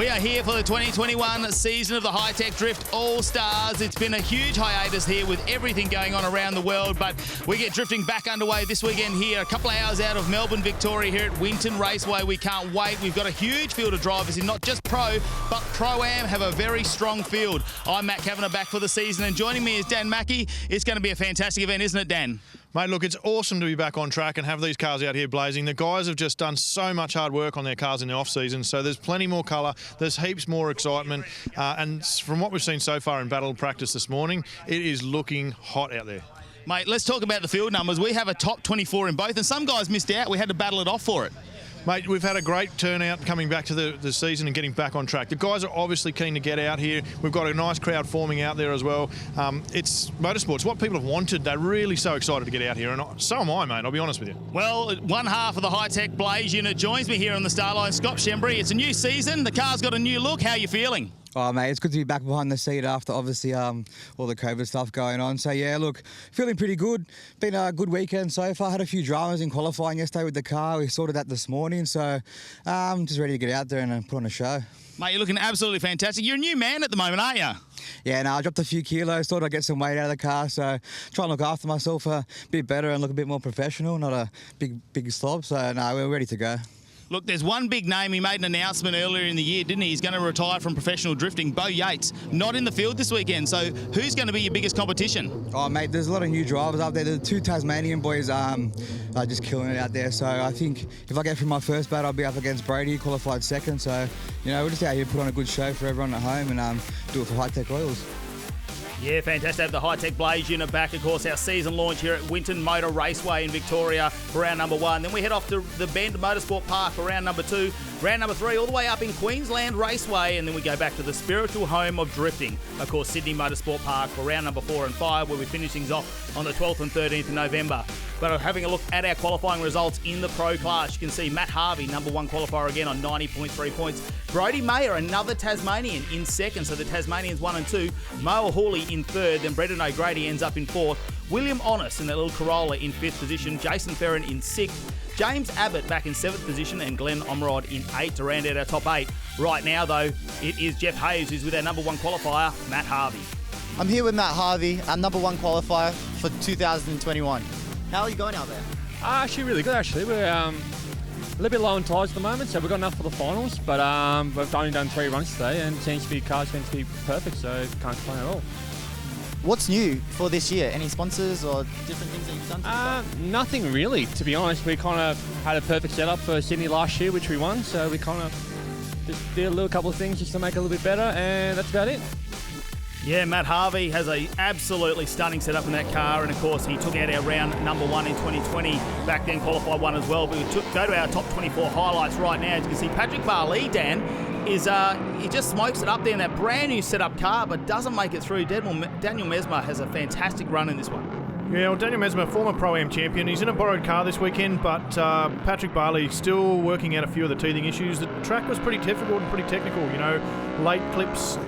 We are here for the 2021 season of the Hi-Tec Drift Allstars. It's been a huge hiatus here with everything going on around the world, but we get drifting back underway this weekend here, a couple of hours out of Melbourne, Victoria, here at Winton Raceway. We can't wait. We've got a huge field of drivers in not just Pro, but Pro-Am have a very strong field. I'm Matt Kavanagh, back for the season, and joining me is Dan Mackey. It's going to be a fantastic event, isn't it, Dan? Mate, look, it's awesome to be back on track and have these cars out here blazing. The guys have just done so much hard work on their cars in the off-season, so there's plenty more colour, there's heaps more excitement, and from what we've seen so far in battle practice this morning, it is looking hot out there. Mate, let's talk about the field numbers. We have a top 24 in both, and some guys missed out. We had to battle it off for it. Mate, we've had a great turnout coming back to the season and getting back on track. The guys are obviously keen to get out here. We've got a nice crowd forming out there as well. It's motorsports, what people have wanted. They're really so excited to get out here, and so am I, mate, I'll be honest with you. Well, one half of the Hi-Tec Blaze unit joins me here on the Starline, Scott Shembry. It's a new season. The car's got a new look. How are you feeling? Oh, mate, it's good to be back behind the seat after, obviously, all the COVID stuff going on. So, yeah, look, feeling pretty good. Been a good weekend so far. Had a few dramas in qualifying yesterday with the car. We sorted that this morning. So, just ready to get out there and put on a show. Mate, you're looking absolutely fantastic. You're a new man at the moment, aren't you? Yeah, no, I dropped a few kilos. Thought I'd get some weight out of the car. So, try and look after myself a bit better and look a bit more professional, not a big slob. So, no, we're ready to go. Look, there's one big name. He made an announcement earlier in the year, didn't he? He's going to retire from professional drifting. Bo Yates, not in the field this weekend. So who's going to be your biggest competition? Oh, mate, there's a lot of new drivers out there. The two Tasmanian boys are just killing it out there. So I think if I get through my first battle, I'll be up against Brody, qualified second. So, you know, we're just out here to put on a good show for everyone at home and do it for Hi-Tec Royals. Yeah, fantastic to have the Hi-Tec Blaze unit back. Of course, our season launch here at Winton Motor Raceway in Victoria for round number 1. Then we head off to the Bend Motorsport Park for round number 2. Round number 3 all the way up in Queensland Raceway, and then we go back to the spiritual home of drifting. Of course, Sydney Motorsport Park for round number 4 and 5, where we finish things off on the 12th and 13th of November. But having a look at our qualifying results in the Pro class, you can see Matt Harvey, number 1 qualifier again on 90.3 points. Brody Mayer, another Tasmanian, in second, so the Tasmanians 1 and 2. Mo Hawley in third, then Brendan O'Grady ends up in 4th. William Honest in that little Corolla in 5th position. Jason Ferrin in 6th. James Abbott back in 7th position, and Glenn Omrod in 8th to round out our top 8. Right now, though, it is Jeff Hayes who's with our number 1 qualifier, Matt Harvey. I'm here with Matt Harvey, our number 1 qualifier for 2021. How are you going out there? Actually, really good, actually. We're a little bit low on tyres at the moment, so we've got enough for the finals, but we've only done 3 runs today, and car's seems to be perfect, so can't complain at all. What's new for this year? Any sponsors or different things that you've done? Nothing really, to be honest. We kind of had a perfect setup for Sydney last year, which we won, so we kind of just did a couple of things just to make it a little bit better, and that's about it. Yeah, Matt Harvey has a absolutely stunning setup in that car, and of course he took out our round number 1 in 2020, back then qualified 1 as well. But we go to our top 24 highlights right now. As you can see, Patrick Barley, Dan, is he just smokes it up there in that brand new setup car, but doesn't make it through. Daniel Mesmer has a fantastic run in this one. Yeah, well, Daniel Mesmer, former Pro-Am champion. He's in a borrowed car this weekend, but Patrick Barley still working out a few of the teething issues. The track was pretty difficult and pretty technical, you know, late clips,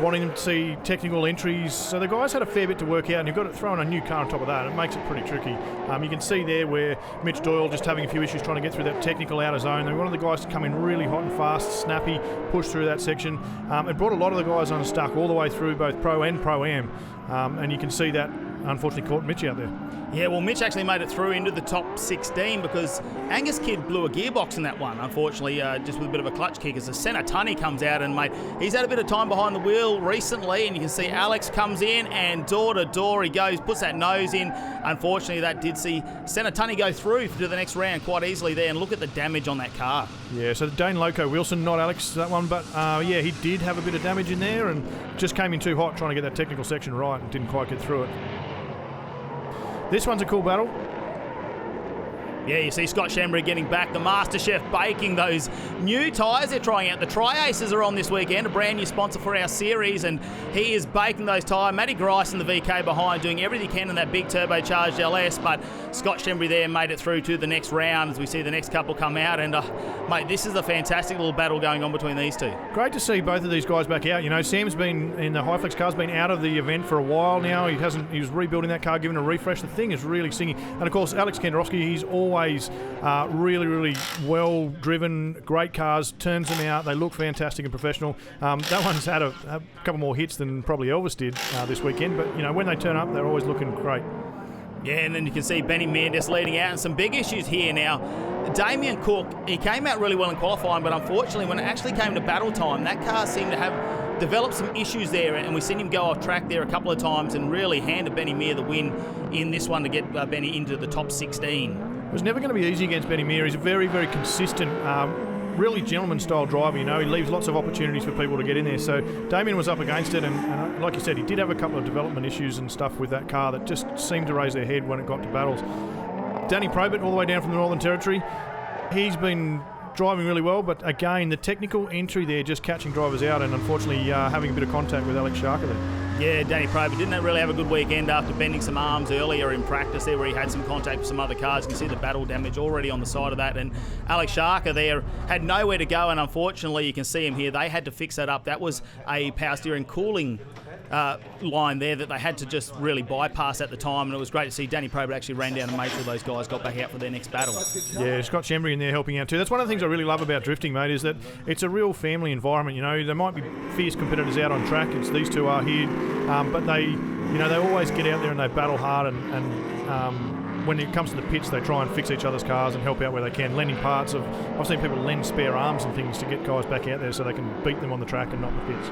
wanting to see technical entries. So the guys had a fair bit to work out, and you've got to throw in a new car on top of that. It makes it pretty tricky. You can see there where Mitch Doyle just having a few issues trying to get through that technical outer zone. They wanted the guys to come in really hot and fast, snappy, push through that section. It brought a lot of the guys unstuck all the way through both Pro and Pro-Am, and you can see that unfortunately caught Mitch out there. Yeah, well, Mitch actually made it through into the top 16 because Angus Kidd blew a gearbox in that one, unfortunately, just with a bit of a clutch kick as the centre Tunney comes out, and, mate, he's had a bit of time behind the wheel recently, and you can see Alex comes in and door to door he goes, puts that nose in. Unfortunately, that did see centre Tunney go through to the next round quite easily there, and look at the damage on that car. Yeah, so Dane Loco Wilson, not Alex, that one, but yeah, he did have a bit of damage in there and just came in too hot trying to get that technical section right and didn't quite get through it. This one's a cool battle. Yeah, you see Scott Shembry getting back, the Master Chef baking those new tyres they're trying out. The Tri-Aces are on this weekend, a brand new sponsor for our series, and he is baking those tyres. Matty Grice in the VK behind, doing everything he can in that big turbocharged LS, but Scott Shembry there made it through to the next round as we see the next couple come out, and mate, this is a fantastic little battle going on between these two. Great to see both of these guys back out. You know, Sam's been in the Hi-Flex car's been out of the event for a while now. He was rebuilding that car, giving a refresh. The thing is really singing. And of course, Alex Kendrowski, he's always always really, really well driven, great cars, turns them out. They look fantastic and professional. That one's had a couple more hits than probably Elvis did this weekend, but when they turn up, they're always looking great. Yeah, and then you can see Benny Mayer just leading out, and some big issues here now. Damien Cook, he came out really well in qualifying, but unfortunately when it actually came to battle time, that car seemed to have developed some issues there, and we've seen him go off track there a couple of times and really handed Benny Mayer the win in this one to get Benny into the top 16. It was never going to be easy against Benny Mayer. He's a very, very consistent, really gentleman-style driver. He leaves lots of opportunities for people to get in there. So Damien was up against it, and like you said, he did have a couple of development issues and stuff with that car that just seemed to raise their head when it got to battles. Danny Probert, all the way down from the Northern Territory, he's been driving really well, but again, the technical entry there, just catching drivers out, and unfortunately having a bit of contact with Alex Sharker there. Yeah, Danny Probert didn't really have a good weekend after bending some arms earlier in practice there, where he had some contact with some other cars. You can see the battle damage already on the side of that, and Alex Sharker there had nowhere to go, and unfortunately you can see him here, they had to fix that up. That was a power steering cooling line there that they had to just really bypass at the time, and it was great to see Danny Probert actually ran down and made sure those guys got back out for their next battle. Yeah, Scott Shembry in there helping out too. That's one of the things I really love about drifting, mate, is that it's a real family environment. There might be fierce competitors out on track, it's these two are here, but they always get out there and they battle hard, and when it comes to the pits, they try and fix each other's cars and help out where they can, lending parts of. I've seen people lend spare arms and things to get guys back out there so they can beat them on the track and not in the pits.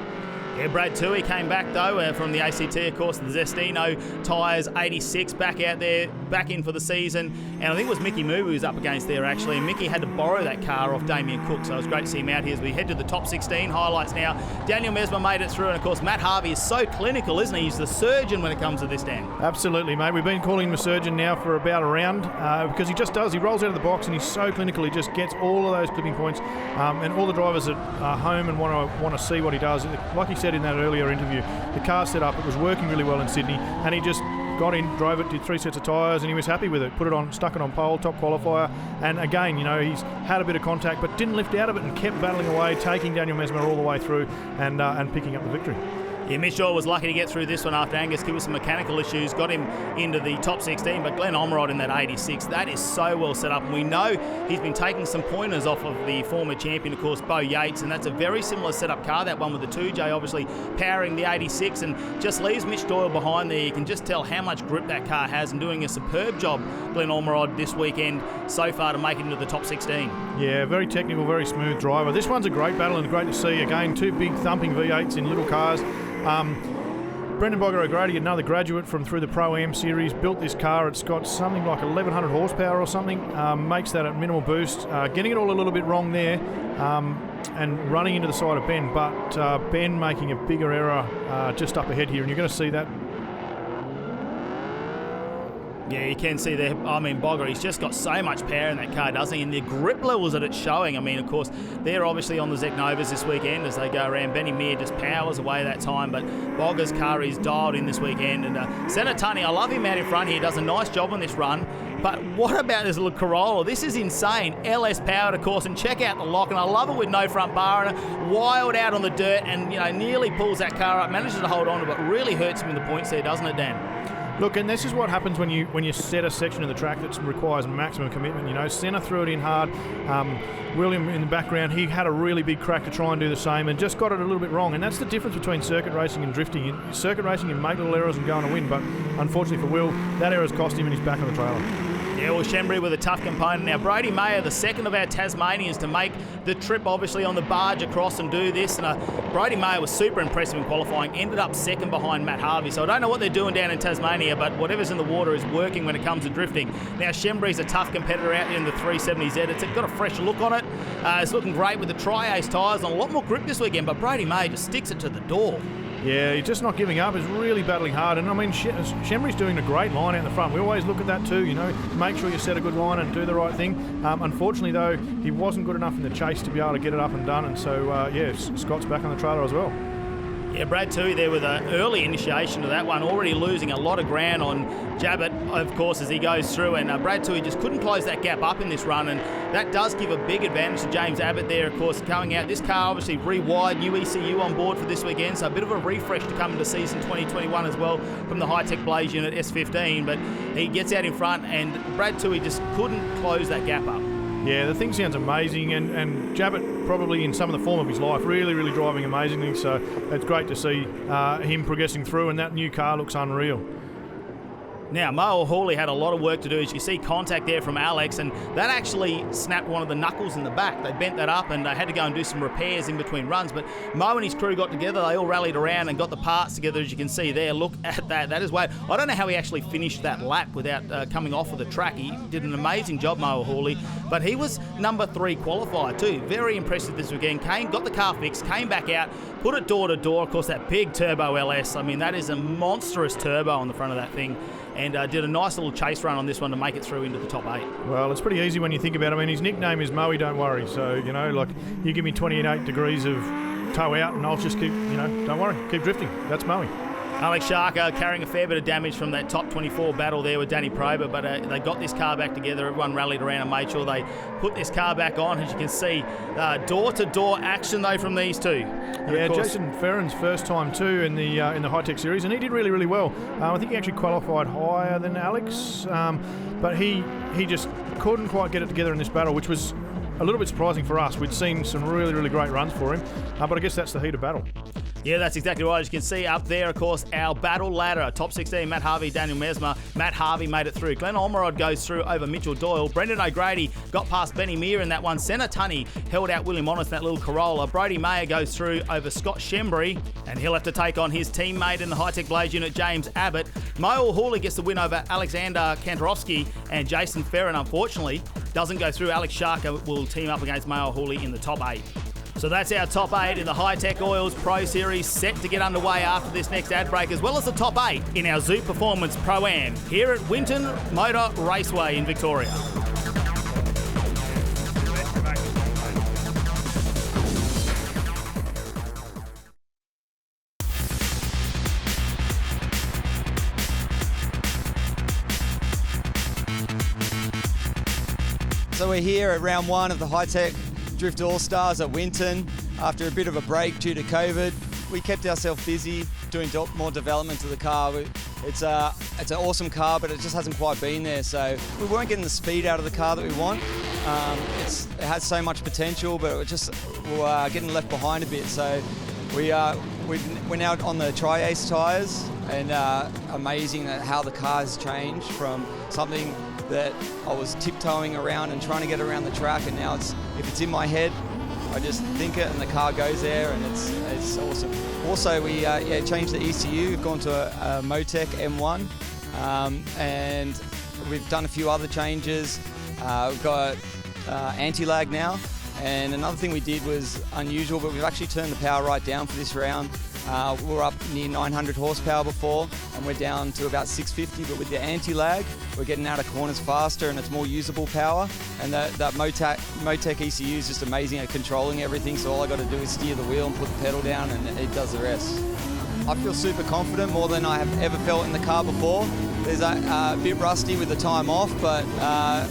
Yeah, Brad Toohey came back though from the ACT, of course, the Zestino tyres, 86, back out there, back in for the season. And I think it was Mickey Moo who was up against there actually, and Mickey had to borrow that car off Damien Cook, so it was great to see him out here as we head to the top 16 highlights now. Daniel Mesmer made it through, and of course Matt Harvey is so clinical, isn't he? He's the surgeon when it comes to this, Dan. Absolutely, mate. We've been calling him a surgeon now for about a round because he just does. He rolls out of the box and he's so clinical. He just gets all of those clipping points, and all the drivers that are home and want to see what he does. Like he said in that earlier interview, the car set up, it was working really well in Sydney, and he just got in, drove it, did 3 sets of tyres, and he was happy with it. Stuck it on pole, top qualifier, and again, he's had a bit of contact but didn't lift out of it and kept battling away, taking Daniel Mesmer all the way through and picking up the victory. Yeah, Mitch Doyle was lucky to get through this one after Angus Kidd with some mechanical issues, got him into the top 16, but Glenn Ormerod in that 86, that is so well set up, and we know he's been taking some pointers off of the former champion, of course, Bo Yates, and that's a very similar setup car, that one with the 2J obviously powering the 86, and just leaves Mitch Doyle behind there. You can just tell how much grip that car has, and doing a superb job, Glenn Ormerod, this weekend so far to make it into the top 16. Yeah, very technical, very smooth driver. This one's a great battle and great to see. Again, two big thumping V8s in little cars. Brendan Bogger O'Grady, another graduate from through the Pro-Am series, built this car. It's got something like 1,100 horsepower or something, makes that at minimal boost. Getting it all a little bit wrong there and running into the side of Ben, but Ben making a bigger error just up ahead here, and you're going to see that. Yeah, you can see there, Bogger, he's just got so much power in that car, doesn't he? And the grip levels that it's showing, of course, they're obviously on the ZEC Novas this weekend as they go around. Benny Mayer just powers away that time, but Bogger's car is dialed in this weekend. And Senatani, I love him out in front here, does a nice job on this run. But what about this little Corolla? This is insane. LS powered, of course, and check out the lock, and I love it with no front bar and wild out on the dirt, and nearly pulls that car up, manages to hold on to it, but really hurts him in the points there, doesn't it, Dan? Look, and this is what happens when you set a section of the track that requires maximum commitment. Senna threw it in hard. William in the background, he had a really big crack to try and do the same and just got it a little bit wrong. And that's the difference between circuit racing and drifting. In circuit racing, you make little errors and go on a win, but unfortunately for Will, that error's cost him and he's back on the trailer. Yeah, well, Shembry with a tough component. Now, Brody Mayer, the second of our Tasmanians to make the trip, obviously, on the barge across and do this. And Brody Mayer was super impressive in qualifying, ended up second behind Matt Harvey. So I don't know what they're doing down in Tasmania, but whatever's in the water is working when it comes to drifting. Now, Shembry's a tough competitor out there in the 370Z. It's got a fresh look on it. It's looking great with the Tri-Ace tyres and a lot more grip this weekend, but Brody Mayer just sticks it to the door. Yeah, he's just not giving up. He's really battling hard. And Shembry's doing a great line out in the front. We always look at that too, make sure you set a good line and do the right thing. Unfortunately, though, he wasn't good enough in the chase to be able to get it up and done. And so, Scott's back on the trailer as well. Yeah, Brad Toohey there with an early initiation to that one, already losing a lot of ground on Jabbett. of course, as he goes through, and Brad Toohey just couldn't close that gap up in this run, and that does give a big advantage to James Abbott there, of course, coming out. This car obviously rewired, new ECU on board for this weekend, so a bit of a refresh to come into season 2021 as well from the Hi-Tec Blaze unit S15, but he gets out in front, and Brad Toohey just couldn't close that gap up. Yeah, the thing sounds amazing, and Jabbett probably in some of the form of his life really driving amazingly, so it's great to see him progressing through, and that new car looks unreal. Now, Mo Hawley had a lot of work to do. As you see, contact there from Alex, and that actually snapped one of the knuckles in the back. They bent that up, and they had to go and do some repairs in between runs. But Mo and his crew got together. They all rallied around and got the parts together, as you can see there. Look at that. That is way. I don't know how he actually finished that lap without coming off of the track. He did an amazing job, Mo Hawley. But he was number 3 qualifier too. Very impressive this weekend. Got the car fixed, came back out, put it door to door. Of course, that big turbo LS. I mean, that is a monstrous turbo on the front of that thing. And did a nice little chase run on this one to make it through into the top 8. Well, it's pretty easy when you think about it. I mean, his nickname is Moe, don't worry. So, you know, like, you give me 28 degrees of toe out and I'll just keep, you know, don't worry, keep drifting. That's Moe. Alex Sharker carrying a fair bit of damage from that top 24 battle there with Danny Prober, but they got this car back together. Everyone rallied around and made sure they put this car back on. As you can see, door-to-door action though from these two. Yeah, Jason Ferran's first time too in the Hi-Tec series, and he did really well. I think he actually qualified higher than Alex, but he just couldn't quite get it together in this battle, which was a little bit surprising for us. We'd seen some really great runs for him, but I guess that's the heat of battle. Yeah, that's exactly right. As you can see up there, of course, our battle ladder. Top 16, Matt Harvey, Daniel Mesmer. Matt Harvey made it through. Glenn Ormerod goes through over Mitchell Doyle. Brendan O'Grady got past Benny Meir in that one. Senna Tunney held out William Honest in that little Corolla. Brody Mayer goes through over Scott Shembry, and he'll have to take on his teammate in the Hi-Tec Blaze unit, James Abbott. Mo Hawley gets the win over Alexander Kantorowski, and Jason Ferran, unfortunately, doesn't go through. Alex Sharker will team up against Mo Hawley in the top 8. So that's our top 8 in the Hi-Tec Oils Pro Series, set to get underway after this next ad break, as well as the top 8 in our Zoo Performance Pro-Am here at Winton Motor Raceway in Victoria. So we're here at round 1 of the Hi-Tec Drift Allstars at Winton. After a bit of a break due to COVID, we kept ourselves busy doing more development to the car. It's an awesome car, but it just hasn't quite been there. So we weren't getting the speed out of the car that we want. It has so much potential, but we're getting left behind a bit. So we're now on the Tri-Ace tyres, and amazing how the car has changed from something that I was tiptoeing around and trying to get around the track, and now if it's in my head, I just think it and the car goes there, and it's awesome. Also, we changed the ECU. We've gone to a Motec M1, and we've done a few other changes. We've got anti-lag now, and another thing we did was unusual, but we've actually turned the power right down for this round. We were up near 900 horsepower before, and we're down to about 650, but with the anti-lag, we're getting out of corners faster and it's more usable power. And that Motec ECU is just amazing at controlling everything, so all I got to do is steer the wheel and put the pedal down, and it does the rest. I feel super confident, more than I have ever felt in the car before. There's a bit rusty with the time off, but I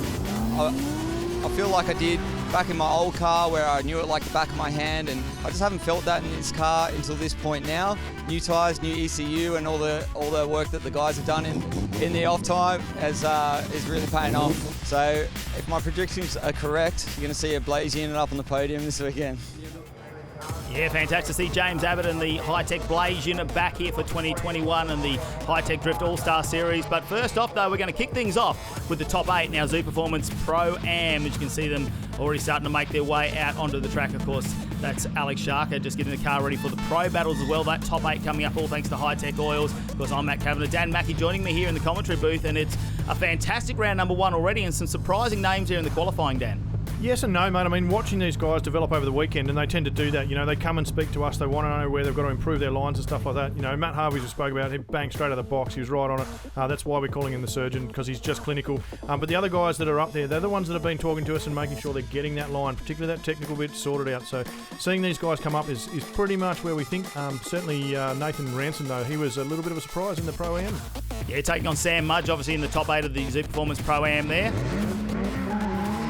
feel like I did back in my old car, where I knew it like the back of my hand, and I just haven't felt that in this car until this point now. New tyres, new ECU, and all the work that the guys have done in the off time is really paying off. So if my predictions are correct, you're going to see a Blaze unit up on the podium this weekend. Yeah, fantastic to see James Abbott and the Hi-Tec Blaze unit back here for 2021 and the Hi-Tec Drift All-Star Series. But first off, though, we're going to kick things off with the top 8 in our Zoo Performance Pro-Am. As you can see them already starting to make their way out onto the track. Of course, that's Alex Sharker just getting the car ready for the Pro battles as well. That top 8 coming up, all thanks to Hi-Tec Oils. Of course, I'm Matt Kavanagh. Dan Mackey joining me here in the commentary booth, and it's a fantastic round number 1 already, and some surprising names here in the qualifying, Dan. Yes and no, mate. I mean, watching these guys develop over the weekend, and they tend to do that. You know, they come and speak to us. They want to know where they've got to improve their lines and stuff like that. You know, Matt Harvey just spoke about it. He banged straight out of the box. He was right on it. That's why we're calling him the surgeon, because he's just clinical. But the other guys that are up there, they're the ones that have been talking to us and making sure they're getting that line, particularly that technical bit, sorted out. So seeing these guys come up is pretty much where we think. Certainly Nathan Ranson, though, he was a little bit of a surprise in the Pro-Am. Yeah, taking on Sam Mudge, obviously in the top 8 of the Zoo Performance Pro-Am there.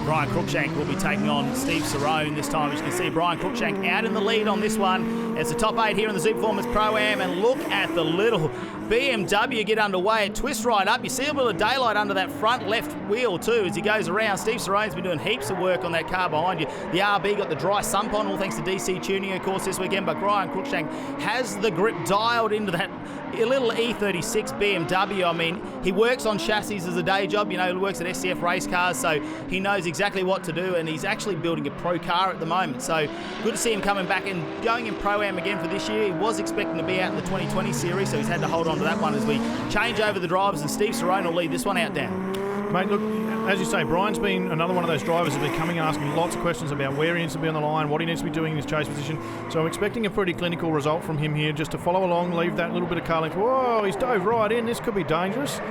Brian Cruikshank will be taking on Steve Cerrone this time. As you can see, Brian Cruikshank out in the lead on this one. It's the top 8 here in the Zoo Performance Pro-Am, and look at the little BMW get underway. It twists right up. You see a bit of daylight under that front left wheel too as he goes around. Steve Cerrone's been doing heaps of work on that car behind you. The RB got the dry sump on, all thanks to DC Tuning, of course, this weekend. But Brian Cruikshank has the grip dialed into that little E36 BMW. I mean, he works on chassis as a day job. You know, he works at SCF race cars, so he knows exactly what to do, and he's actually building a pro car at the moment. So good to see him coming back and going in Pro-Am again for this year. He was expecting to be out in the 2020 series, so he's had to hold on to that one as we change over the drivers, and Steve Cerrone will lead this one out, Dan. Mate, look, as you say, Brian's been another one of those drivers who's been coming and asking lots of questions about where he needs to be on the line, what he needs to be doing in his chase position. So I'm expecting a pretty clinical result from him here, just to follow along, leave that little bit of car length. Whoa, he's dove right in. This could be dangerous.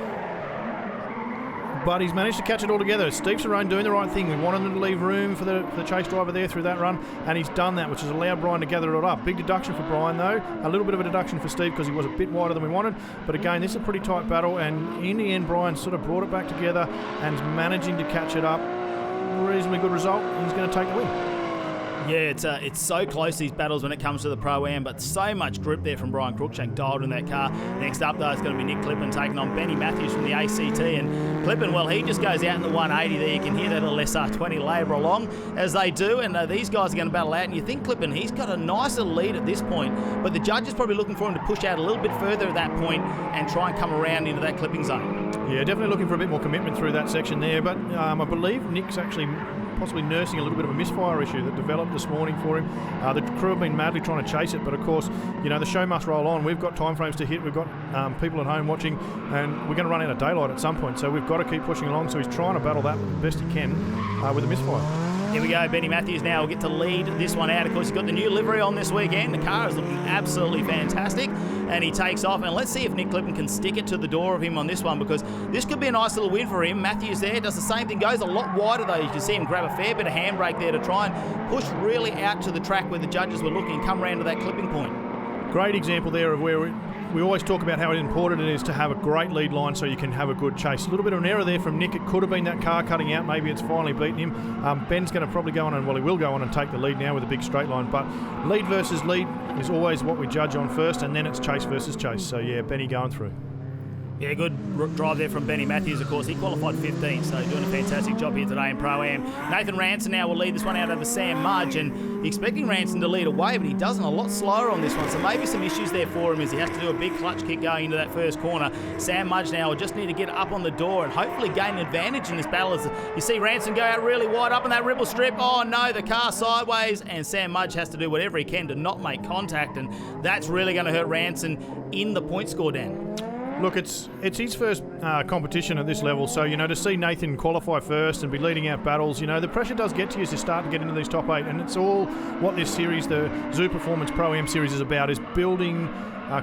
But he's managed to catch it all together. Steve Cerrone doing the right thing. We wanted him to leave room for the chase driver there through that run, and he's done that, which has allowed Brian to gather it up. Big deduction for Brian, though. A little bit of a deduction for Steve because he was a bit wider than we wanted. But again, this is a pretty tight battle, and in the end, Brian sort of brought it back together and is managing to catch it up. Reasonably good result. He's going to take the win. Yeah, it's so close, these battles, when it comes to the Pro-Am, but so much grip there from Brian Cruikshank dialed in that car. Next up, though, it's going to be Nick Clippen taking on Benny Matthews from the ACT. And Clippen, well, he just goes out in the 180 there. You can hear that little SR20 labour along as they do, and these guys are going to battle out. And you think Clippen, he's got a nicer lead at this point, but the judge is probably looking for him to push out a little bit further at that point and try and come around into that clipping zone. Yeah, definitely looking for a bit more commitment through that section there, but I believe Nick's actually possibly nursing a little bit of a misfire issue that developed this morning for him. The crew have been madly trying to chase it, but of course, you know, the show must roll on. We've got time frames to hit, we've got people at home watching, and we're going to run out of daylight at some point, so we've got to keep pushing along. So he's trying to battle that best he can with a misfire. Here we go, Benny Matthews now will get to lead this one out. Of course, he's got the new livery on this weekend. The car is looking absolutely fantastic, and he takes off. And let's see if Nick Clippen can stick it to the door of him on this one, because this could be a nice little win for him. Matthews there does the same thing, goes a lot wider though. You can see him grab a fair bit of handbrake there to try and push really out to the track where the judges were looking, come around to that clipping point. Great example there of where we always talk about how important it is to have a great lead line so you can have a good chase. A little bit of an error there from Nick. It could have been that car cutting out. Maybe it's finally beaten him. Ben's going to probably go on, and well, he will go on and take the lead now with a big straight line. But lead versus lead is always what we judge on first, and then it's chase versus chase. So yeah, Benny going through. Yeah, good drive there from Benny Matthews, of course. He qualified 15th, so doing a fantastic job here today in Pro-Am. Nathan Ranson now will lead this one out over Sam Mudge, and expecting Ranson to lead away, but he doesn't, a lot slower on this one, so maybe some issues there for him as he has to do a big clutch kick going into that first corner. Sam Mudge now will just need to get up on the door and hopefully gain an advantage in this battle as you see Ranson go out really wide up on that ribble strip. Oh no, the car sideways, and Sam Mudge has to do whatever he can to not make contact, and that's really going to hurt Ranson in the point score, Dan. Look, it's his first competition at this level, so, you know, to see Nathan qualify first and be leading out battles, you know, the pressure does get to you as you start to get into these top 8, and it's all what this series, the Zoo Performance Pro-Am series, is about, is building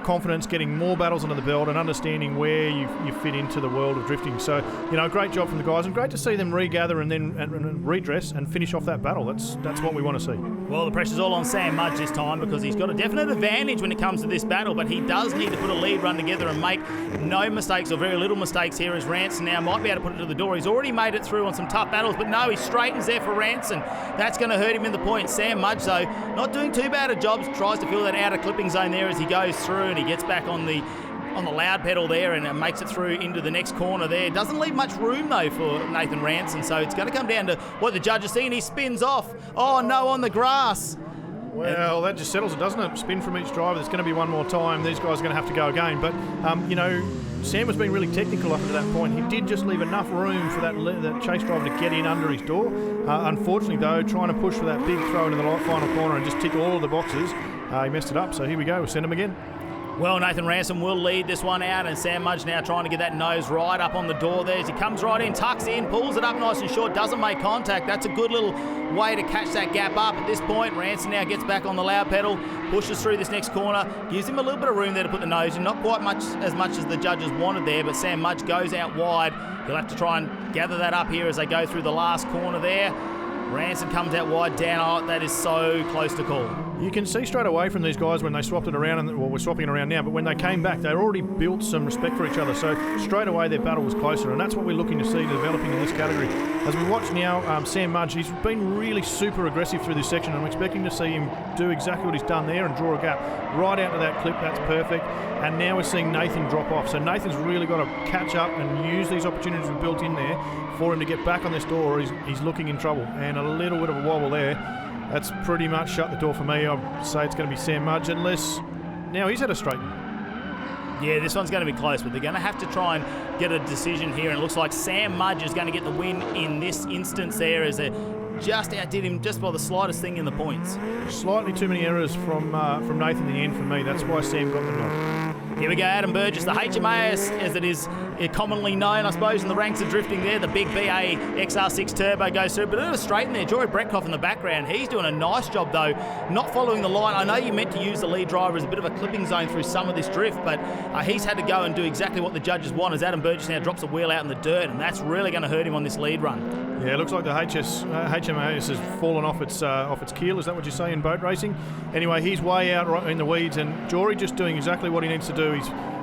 confidence, getting more battles under the belt, and understanding where you fit into the world of drifting. So, you know, great job from the guys, and great to see them regather and then and redress and finish off that battle. That's what we want to see. Well, the pressure's all on Sam Mudge this time because he's got a definite advantage when it comes to this battle, but he does need to put a lead run together and make no mistakes or very little mistakes here, as Ranson now might be able to put it to the door. He's already made it through on some tough battles, but no, he straightens there for Ranson. That's going to hurt him in the point. Sam Mudge, though, not doing too bad a job, tries to fill that outer clipping zone there as he goes through, and he gets back on the loud pedal there and makes it through into the next corner there. Doesn't leave much room though for Nathan Ranson, so it's going to come down to what the judge is seeing. He spins off. Oh no, on the grass. Well, that just settles it, doesn't it? Spin from each driver. There's going to be one more time. These guys are going to have to go again. But, you know, Sam was being really technical up to that point. He did just leave enough room for that chase driver to get in under his door. Unfortunately, though, trying to push for that big throw into the final corner and just tick all of the boxes, he messed it up. So here we go. We'll send him again. Well, Nathan Ransom will lead this one out, and Sam Mudge now trying to get that nose right up on the door there as he comes right in, tucks in, pulls it up nice and short, doesn't make contact. That's a good little way to catch that gap up at this point. Ransom now gets back on the loud pedal, pushes through this next corner, gives him a little bit of room there to put the nose in. Not quite as much as the judges wanted there, but Sam Mudge goes out wide. He'll have to try and gather that up here as they go through the last corner there. Ransom comes out wide down. Oh, that is so close to call. you can see straight away from these guys when they swapped it around, and we're swapping it around now, but when they came back, they already built some respect for each other. So straight away their battle was closer, and that's what we're looking to see developing in this category. As we watch now, Sam Mudge, he's been really super aggressive through this section. I'm expecting to see him do exactly what he's done there and draw a gap right out to that clip. That's perfect. And now we're seeing Nathan drop off. So Nathan's really got to catch up and use these opportunities we've built in there for him to get back on this door, or he's looking in trouble. And a little bit of a wobble there. That's pretty much shut the door for me. I'd say it's going to be Sam Mudge, unless now he's had a straight. Yeah, this one's going to be close, but they're going to have to try and get a decision here. And it looks like Sam Mudge is going to get the win in this instance there, as they just outdid him just by the slightest thing in the points. Slightly too many errors from Nathan in the end for me. That's why Sam got the nod. Here we go, Adam Burgess, the HMAS, as it is commonly known, I suppose, in the ranks of drifting there. The big BA XR6 Turbo goes through, but a bit of a straight in there. Jory Bretkoff in the background. He's doing a nice job, though, not following the line. I know you meant to use the lead driver as a bit of a clipping zone through some of this drift, but he's had to go and do exactly what the judges want, as Adam Burgess now drops a wheel out in the dirt, and that's really going to hurt him on this lead run. Yeah, it looks like the HMAS has fallen off its keel. Is that what you say in boat racing? Anyway, he's way out right in the weeds, and Jory just doing exactly what he needs to do.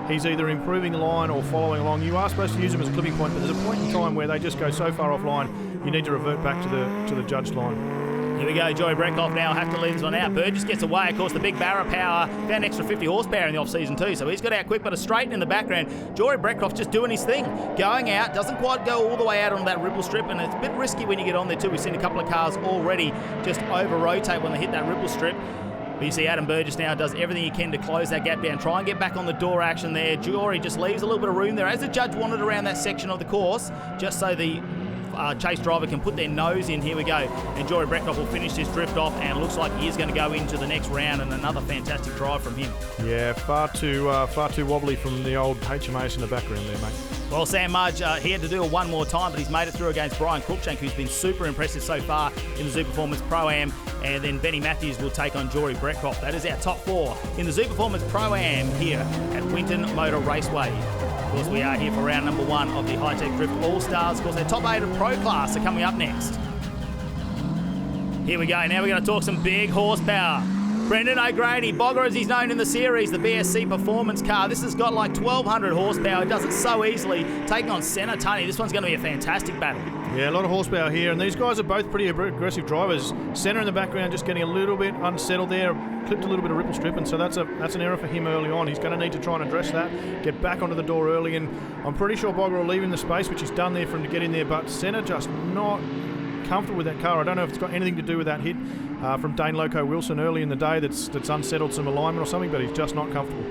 He's either improving the line or following along. You are supposed to use them as a clipping point, but there's a point in time where they just go so far offline, you need to revert back to the judged line. Here we go, Joey Bretkoff now have to lead this one out. Burgess gets away, of course, the big Barra power, found extra 50 horsepower in the off-season too, so he's got out quick, but a straight in the background. Joey Bretkoff just doing his thing, going out, doesn't quite go all the way out on that ripple strip, and it's a bit risky when you get on there too. We've seen a couple of cars already just over-rotate when they hit that ripple strip. But you see Adam Burgess now does everything he can to close that gap down, try and get back on the door action there. Jory just leaves a little bit of room there, as the judge wanted around that section of the course, just so the chase driver can put their nose in. Here we go, and Jory Bretkoff will finish this drift off, and looks like he is going to go into the next round, and another fantastic drive from him. Yeah, far too wobbly from the old HMAS in the background there, mate. Well, Sam Mudge, he had to do it one more time, but he's made it through against Brian Cruikshank, who's been super impressive so far in the Zoo Performance Pro-Am. And then Benny Matthews will take on Jory Bretkoff. That is our top four in the Zoo Performance Pro-Am here at Winton Motor Raceway. Of course, we are here for round number one of the Hi-Tec Drift All-Stars. Of course, our top 8 of Pro Class are coming up next. Here we go. Now we're going to talk some big horsepower. Brendan O'Grady, Bogger as he's known in the series, the BSC performance car. This has got like 1,200 horsepower. It does it so easily. Taking on Senna Tunney. This one's going to be a fantastic battle. Yeah, a lot of horsepower here, and these guys are both pretty aggressive drivers. Senna in the background just getting a little bit unsettled there, clipped a little bit of ripple strip, and so that's an error for him early on. He's going to need to try and address that, get back onto the door early, and I'm pretty sure Bogger will leave him the space, which he's done there for him to get in there, but Senna just not comfortable with that car. I don't know if it's got anything to do with that hit from Dane Loco Wilson early in the day that's unsettled some alignment or something, but he's just not comfortable.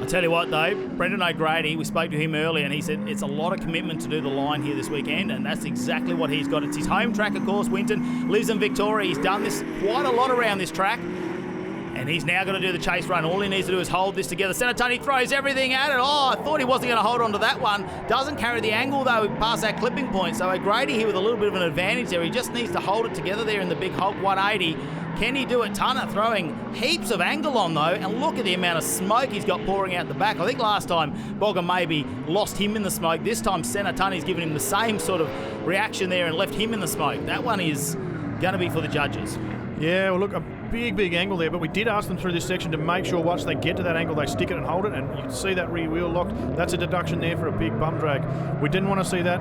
I'll tell you what though, Brendan O'Grady, we spoke to him earlier, and he said it's a lot of commitment to do the line here this weekend, and that's exactly what he's got. It's his home track, of course. Winton lives in Victoria. He's done this quite a lot around this track, and he's now going to do the chase run. All he needs to do is hold this together. Senna Tunney throws everything at it. Oh, I thought he wasn't going to hold on to that one. Doesn't carry the angle though past that clipping point. So O'Grady here with a little bit of an advantage there. He just needs to hold it together there in the big Hulk 180. Can he do it? Tunner throwing heaps of angle on though, and look at the amount of smoke he's got pouring out the back. I think last time Bogger maybe lost him in the smoke. This time Senna Tunney's given him the same sort of reaction there and left him in the smoke. That one is going to be for the judges. Yeah, well look, a big angle there, but we did ask them through this section to make sure once they get to that angle they stick it and hold it, and you can see that rear wheel locked. That's a deduction there for a big bum drag. We didn't want to see that.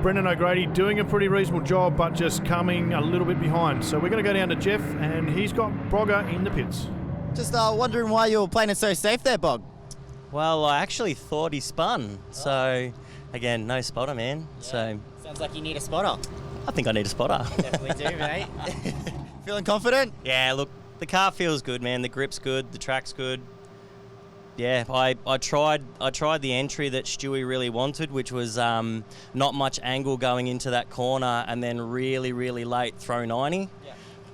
Brendan O'Grady doing a pretty reasonable job, but just coming a little bit behind. So we're going to go down to Jeff, and he's got Bogger in the pits. Just wondering why you were playing it so safe there, Bog. Well, I actually thought he spun. So, again, no spotter, man. Yeah. So Sounds like you need a spotter. I think I need a spotter. Definitely do, mate. Feeling confident? Yeah, look, the car feels good, man. The grip's good. The track's good. Yeah, I tried the entry that Stewie really wanted, which was not much angle going into that corner, and then really late throw 90.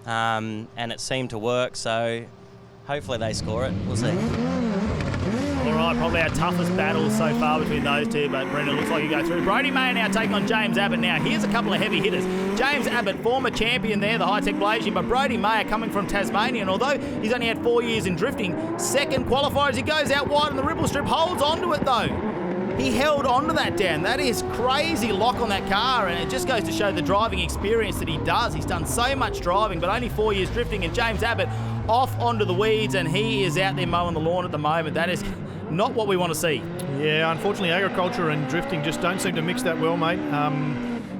Yeah. And it seemed to work, so hopefully they score it. We'll see. All right, probably our toughest battle so far between those two, but Brendan looks like he goes through. Brody Mayer now taking on James Abbott. Now, here's a couple of heavy hitters. James Abbott, former champion there, the Hi-Tec Blasian, but Brody Mayer coming from Tasmania, and although he's only had 4 years in drifting, second qualifier as he goes out wide on the ripple strip, holds onto it though. he held on to that, Dan. That is crazy lock on that car, and it just goes to show the driving experience that he does. He's done so much driving, but only 4 years drifting, and James Abbott off onto the weeds, and he is out there mowing the lawn at the moment. That is not what we want to see. Yeah, unfortunately, agriculture and drifting just don't seem to mix that well, mate.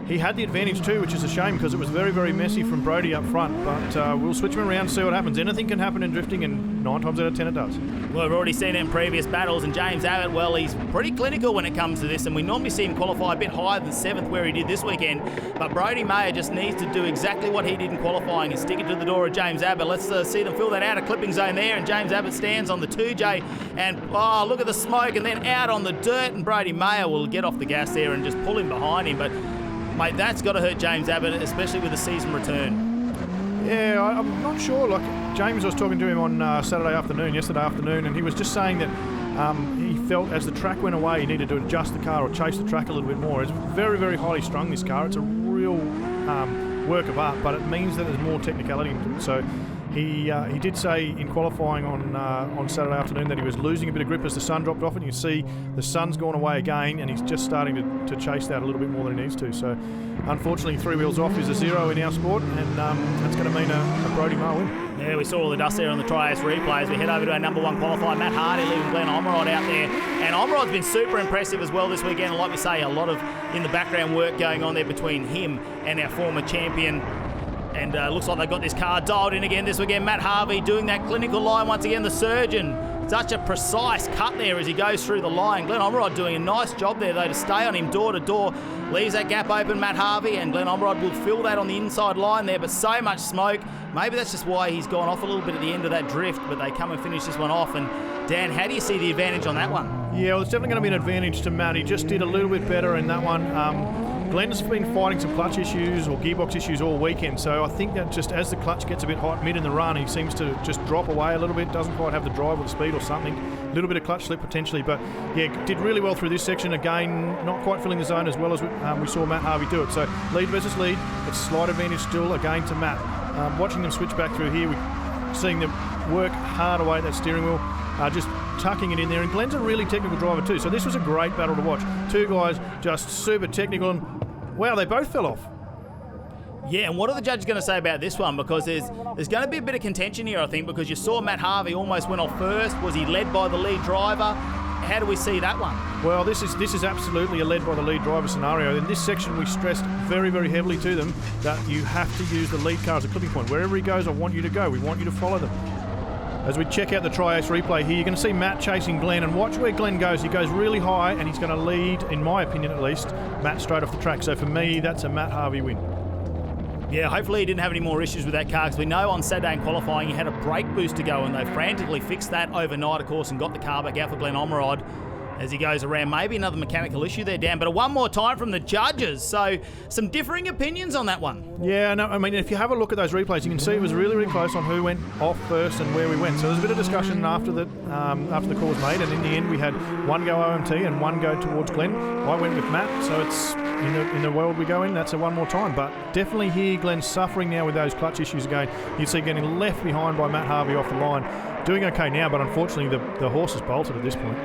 He had the advantage too, which is a shame because it was very, very messy from Brody up front. But we'll switch him around and see what happens. Anything can happen in drifting, and 9 times out of 10 it does. Well, we've already seen it in previous battles, and James Abbott, well, he's pretty clinical when it comes to this, and we normally see him qualify a bit higher than 7th where he did this weekend. But Brody Mayer just needs to do exactly what he did in qualifying and stick it to the door of James Abbott. Let's see them fill that outer clipping zone there, and James Abbott stands on the 2J, and oh, look at the smoke, and then out on the dirt, and Brody Mayer will get off the gas there and just pull him behind him. But mate, that's got to hurt James Abbott, especially with the season return. Yeah, I'm not sure. Like, James, I was talking to him on yesterday afternoon, and he was just saying that he felt as the track went away, he needed to adjust the car or chase the track a little bit more. It's very, very highly strung, this car. It's a real work of art, but it means that there's more technicality into it. So he did say in qualifying on Saturday afternoon that he was losing a bit of grip as the sun dropped off, and you can see the sun's gone away again, and he's just starting to chase that a little bit more than he needs to. So unfortunately, 3 wheels off is a 0 in our sport, and that's going to mean a Brody Mayer win. Yeah, we saw all the dust there on the Tri-Ace replays. We head over to our number 1 qualifier, Matt Hardy, leaving Glenn Omerod out there. And Omerod's been super impressive as well this weekend. And like we say, a lot of in the background work going on there between him and our former champion. And looks like they've got this car dialed in again this weekend. Matt Harvey doing that clinical line once again, the surgeon. Such a precise cut there as he goes through the line. Glenn Omerod doing a nice job there, though, to stay on him door to door. Leaves that gap open, Matt Harvey, and Glenn Omerod will fill that on the inside line there, but so much smoke. Maybe that's just why he's gone off a little bit at the end of that drift, but they come and finish this one off. And Dan, how do you see the advantage on that one? Yeah, well, it's definitely going to be an advantage to Matt. He just did a little bit better in that one. Glenn's been fighting some clutch issues or gearbox issues all weekend, so I think that just as the clutch gets a bit hot mid in the run, he seems to just drop away a little bit, doesn't quite have the drive or the speed or something. A little bit of clutch slip potentially, but yeah, did really well through this section. Again, not quite filling the zone as well as we saw Matt Harvey do it. So lead versus lead, it's slight advantage still again to Matt. Watching them switch back through here, we're seeing them work hard away at that steering wheel, just tucking it in there. And Glenn's a really technical driver too, so this was a great battle to watch. Two guys just super technical, and wow, they both fell off. Yeah, and what are the judges going to say about this one? Because there's going to be a bit of contention here, I think, because you saw Matt Harvey almost went off first. Was he led by the lead driver? How do we see that one? Well, this is absolutely a led by the lead driver scenario. In this section, we stressed very, very heavily to them that you have to use the lead car as a clipping point. Wherever he goes, I want you to go. We want you to follow them. As we check out the Tri-Ace replay here, you're going to see Matt chasing Glenn, and watch where Glenn goes. He goes really high, and he's going to lead, in my opinion at least, Matt straight off the track. So for me, that's a Matt Harvey win. Yeah, hopefully he didn't have any more issues with that car, because we know on Saturday in qualifying he had a brake boost to go, and they frantically fixed that overnight, of course, and got the car back out for Glenn Omerod as he goes around. Maybe another mechanical issue there, Dan, but one more time from the judges. So some differing opinions on that one. Yeah, no, I mean, if you have a look at those replays, you can see it was really, really close on who went off first and where we went. So there was a bit of discussion after the call was made, and in the end we had one go OMT and one go towards Glenn. I went with Matt, so it's in the world we go in, that's a one more time. But definitely here, Glenn's suffering now with those clutch issues again. You see getting left behind by Matt Harvey off the line. Doing okay now, but unfortunately the horse is bolted at this point.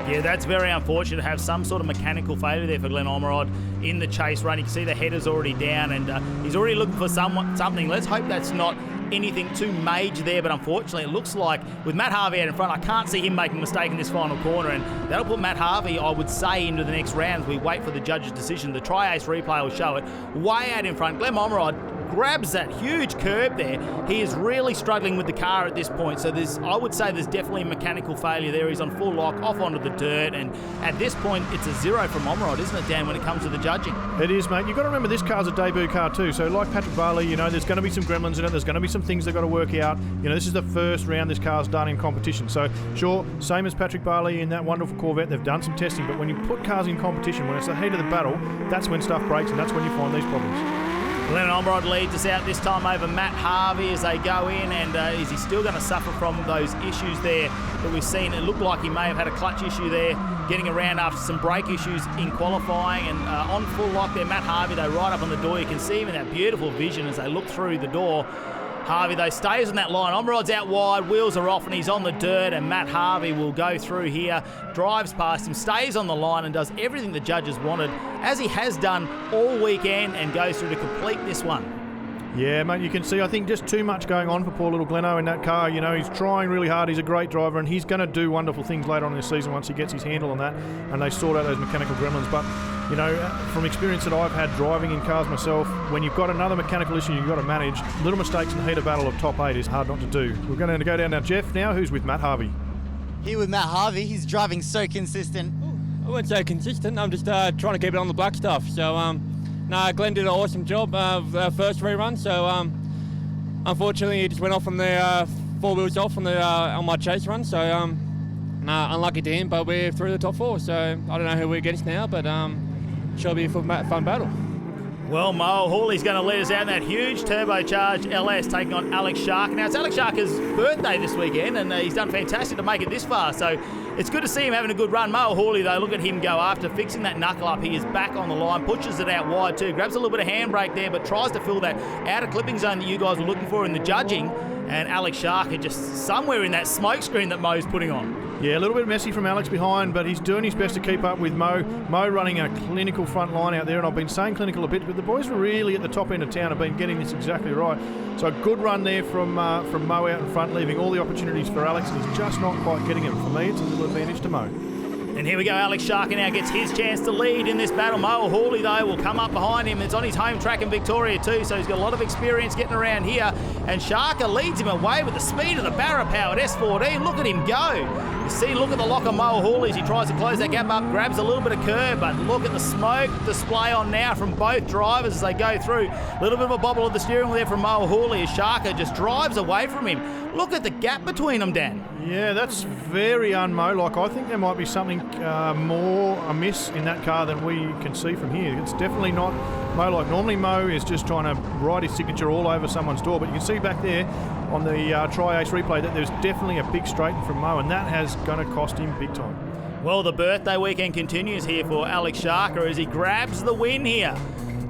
Yeah, that's very unfortunate to have some sort of mechanical failure there for Glenn Omerod in the chase run. You can see the header's already down, and he's already looking for something. Let's hope that's not anything too major there, but unfortunately it looks like with Matt Harvey out in front, I can't see him making a mistake in this final corner, and that'll put Matt Harvey, I would say, into the next round as we wait for the judge's decision. The Tri-Ace replay will show it. Way out in front, Glenn Omerod grabs that huge curb there. He is really struggling with the car at this point, so I would say there's definitely a mechanical failure there. He's on full lock, off onto the dirt, and at this point it's a 0 from Omerod, isn't it, Dan, when it comes to the judging? It is, mate. You've got to remember this car's a debut car too, so like Patrick Barley, you know, there's going to be some gremlins in it, there's going to be some things they've got to work out. You know, this is the first round this car's done in competition, so sure, same as Patrick Barley in that wonderful Corvette, they've done some testing, but when you put cars in competition, when it's the heat of the battle, that's when stuff breaks, and that's when you find these problems. Glenn Omerod leads us out this time over Matt Harvey as they go in, and is he still going to suffer from those issues there that we've seen? It looked like he may have had a clutch issue there, getting around after some brake issues in qualifying, and on full lock there, Matt Harvey, though, right up on the door. You can see him in that beautiful vision as they look through the door. Harvey, though, stays on that line. On rod's out wide, wheels are off, and he's on the dirt, and Matt Harvey will go through here, drives past him, stays on the line, and does everything the judges wanted, as he has done all weekend, and goes through to complete this one. Yeah, mate, you can see, I think, just too much going on for poor little Gleno in that car. You know, he's trying really hard. He's a great driver, and he's going to do wonderful things later on in the season once he gets his handle on that and they sort out those mechanical gremlins. But, you know, from experience that I've had driving in cars myself, when you've got another mechanical issue you've got to manage, little mistakes in the heat of battle of top 8 is hard not to do. We're going to go down now. Jeff now, who's with Matt Harvey. Here with Matt Harvey, he's driving so consistent. I wouldn't say consistent. I'm just trying to keep it on the black stuff. So, Glenn did an awesome job first rerun. So, unfortunately, he just went off on the 4 wheels off on the on my chase run. So, unlucky to him, but we're through the top 4. So, I don't know who we're against now, but should be a fun battle. Well, Mo Hawley's going to lead us out in that huge turbocharged LS, taking on Alex Shark. Now, it's Alex Shark's birthday this weekend, and he's done fantastic to make it this far. So it's good to see him having a good run. Mo Hawley, though, look at him go after fixing that knuckle up. He is back on the line, pushes it out wide too, grabs a little bit of handbrake there, but tries to fill that outer clipping zone that you guys were looking for in the judging. And Alex Shark are just somewhere in that smoke screen that Mo's putting on. Yeah, a little bit messy from Alex behind, but he's doing his best to keep up with Mo. Mo running a clinical front line out there, and I've been saying clinical a bit, but the boys were really at the top end of town have been getting this exactly right. So a good run there from Mo out in front, leaving all the opportunities for Alex, and he's just not quite getting them. For me, it's a little advantage to Mo. And here we go, Alex Shark now gets his chance to lead in this battle. Mo Hawley, though, will come up behind him. It's on his home track in Victoria too, so he's got a lot of experience getting around here. And Sharker leads him away with the speed of the Barra-powered S14. Look at him go. You see, look at the lock of Mo Hawley as he tries to close that gap up, grabs a little bit of curb, but look at the smoke display on now from both drivers as they go through. A little bit of a bobble of the steering wheel there from Mo Hawley as Sharker just drives away from him. Look at the gap between them, Dan. Yeah, that's very un-Mo-like. I think there might be something more amiss in that car than we can see from here. It's definitely not Mo-like. Normally Mo is just trying to write his signature all over someone's door, but you can see back there on the Tri-Ace replay that there's definitely a big straighten from Mo, and that has going to cost him big time. Well, the birthday weekend continues here for Alex Sharker as he grabs the win here.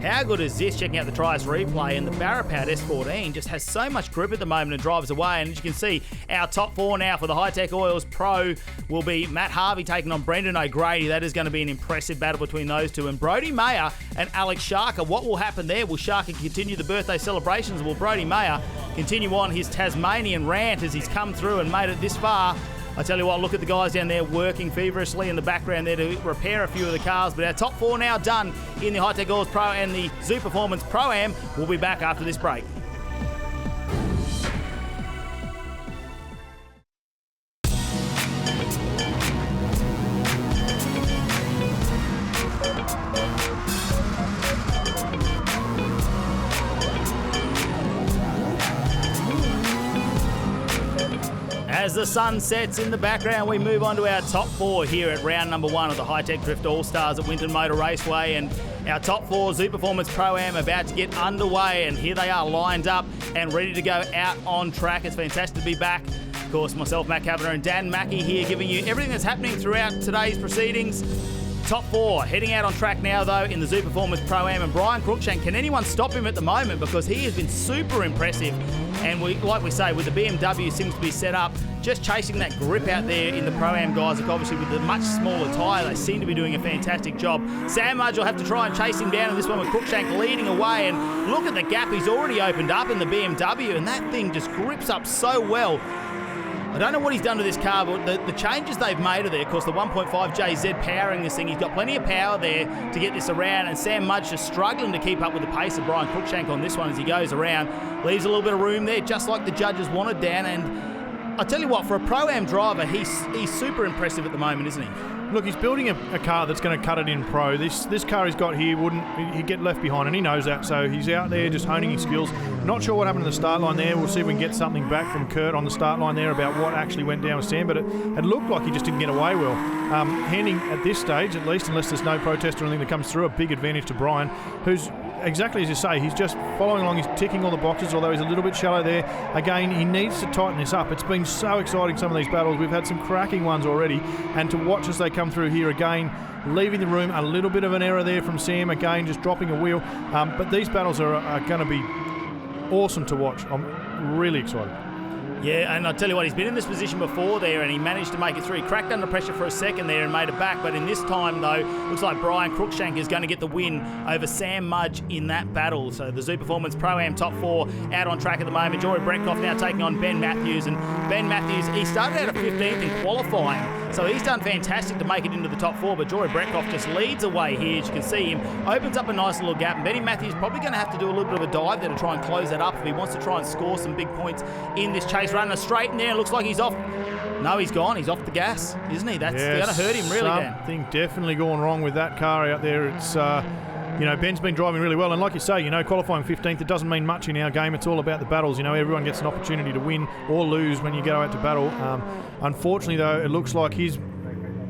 How good is this? Checking out the Tri-Ace replay, and the Barra-powered S14 just has so much grip at the moment and drives away. And as you can see, our top 4 now for the Hi-Tec Oils Pro will be Matt Harvey taking on Brendan O'Grady. That is going to be an impressive battle between those two. And Brody Mayer and Alex Sharker. What will happen there? Will Sharker continue the birthday celebrations? Will Brody Mayer continue on his Tasmanian rant as he's come through and made it this far? I tell you what, look at the guys down there working feverishly in the background there to repair a few of the cars. But our top 4 now done in the Hi-Tec Oils Pro and the Zoo Performance Pro-Am. We'll be back after this break. As the sun sets in the background, we move on to our top 4 here at round number 1 of the Hi-Tec Drift Allstars at Winton Motor Raceway. And our top 4 Zoo Performance Pro-Am about to get underway. And here they are lined up and ready to go out on track. It's fantastic to be back. Of course, myself, Matt Kavanagh, and Dan Mackey here giving you everything that's happening throughout today's proceedings. Top 4 heading out on track now, though, in the Zoo Performance Pro-Am. And Brian Cruikshank, can anyone stop him at the moment? Because he has been super impressive. And like we say, with the BMW seems to be set up, just chasing that grip out there in the Pro-Am guys, obviously with the much smaller tyre, they seem to be doing a fantastic job. Sam Mudge will have to try and chase him down in this one with Cruikshank leading away. And look at the gap he's already opened up in the BMW, and that thing just grips up so well. I don't know what he's done to this car, but the changes they've made are there. Of course, the 1.5 JZ powering this thing. He's got plenty of power there to get this around, and Sam Mudge just struggling to keep up with the pace of Brian Cruikshank on this one as he goes around. Leaves a little bit of room there, just like the judges wanted, Dan. And I tell you what, for a Pro-Am driver, he's super impressive at the moment, isn't he? Look, he's building a car that's going to cut it in pro. This car he's got here he'd get left behind, and he knows that. So he's out there just honing his skills. Not sure what happened to the start line there. We'll see if we can get something back from Kurt on the start line there about what actually went down with Sam. But it looked like he just didn't get away well. Handing at this stage, at least, unless there's no protest or anything that comes through, a big advantage to Brian, who's exactly as you say, he's just following along, he's ticking all the boxes, although he's a little bit shallow there. Again, he needs to tighten this up. It's been so exciting, some of these battles. We've had some cracking ones already, and to watch as they come through here again, leaving the room, a little bit of an error there from Sam, again, just dropping a wheel. But these battles are going to be awesome to watch. I'm really excited. Yeah, and I'll tell you what, he's been in this position before there and he managed to make it through. He cracked under pressure for a second there and made it back, but in this time, though, looks like Brian Cruikshank is going to get the win over Sam Mudge in that battle. So the Zoo Performance Pro-Am top 4 out on track at the moment. Jory Bretkoff now taking on Ben Matthews, and Ben Matthews, he started out at 15th in qualifying, so he's done fantastic to make it into the top 4, but Jory Bretkoff just leads away here. As you can see him, opens up a nice little gap, and Benny Matthews probably going to have to do a little bit of a dive there to try and close that up if he wants to try and score some big points in this chase. Running a straight in there, it looks like he's off. No, he's gone. He's off the gas, isn't he? That's going to hurt him really, Dan. Something definitely going wrong with that car out there. It's, Ben's been driving really well. And like you say, qualifying 15th, it doesn't mean much in our game. It's all about the battles. Everyone gets an opportunity to win or lose when you go out to battle. Unfortunately, though, it looks like his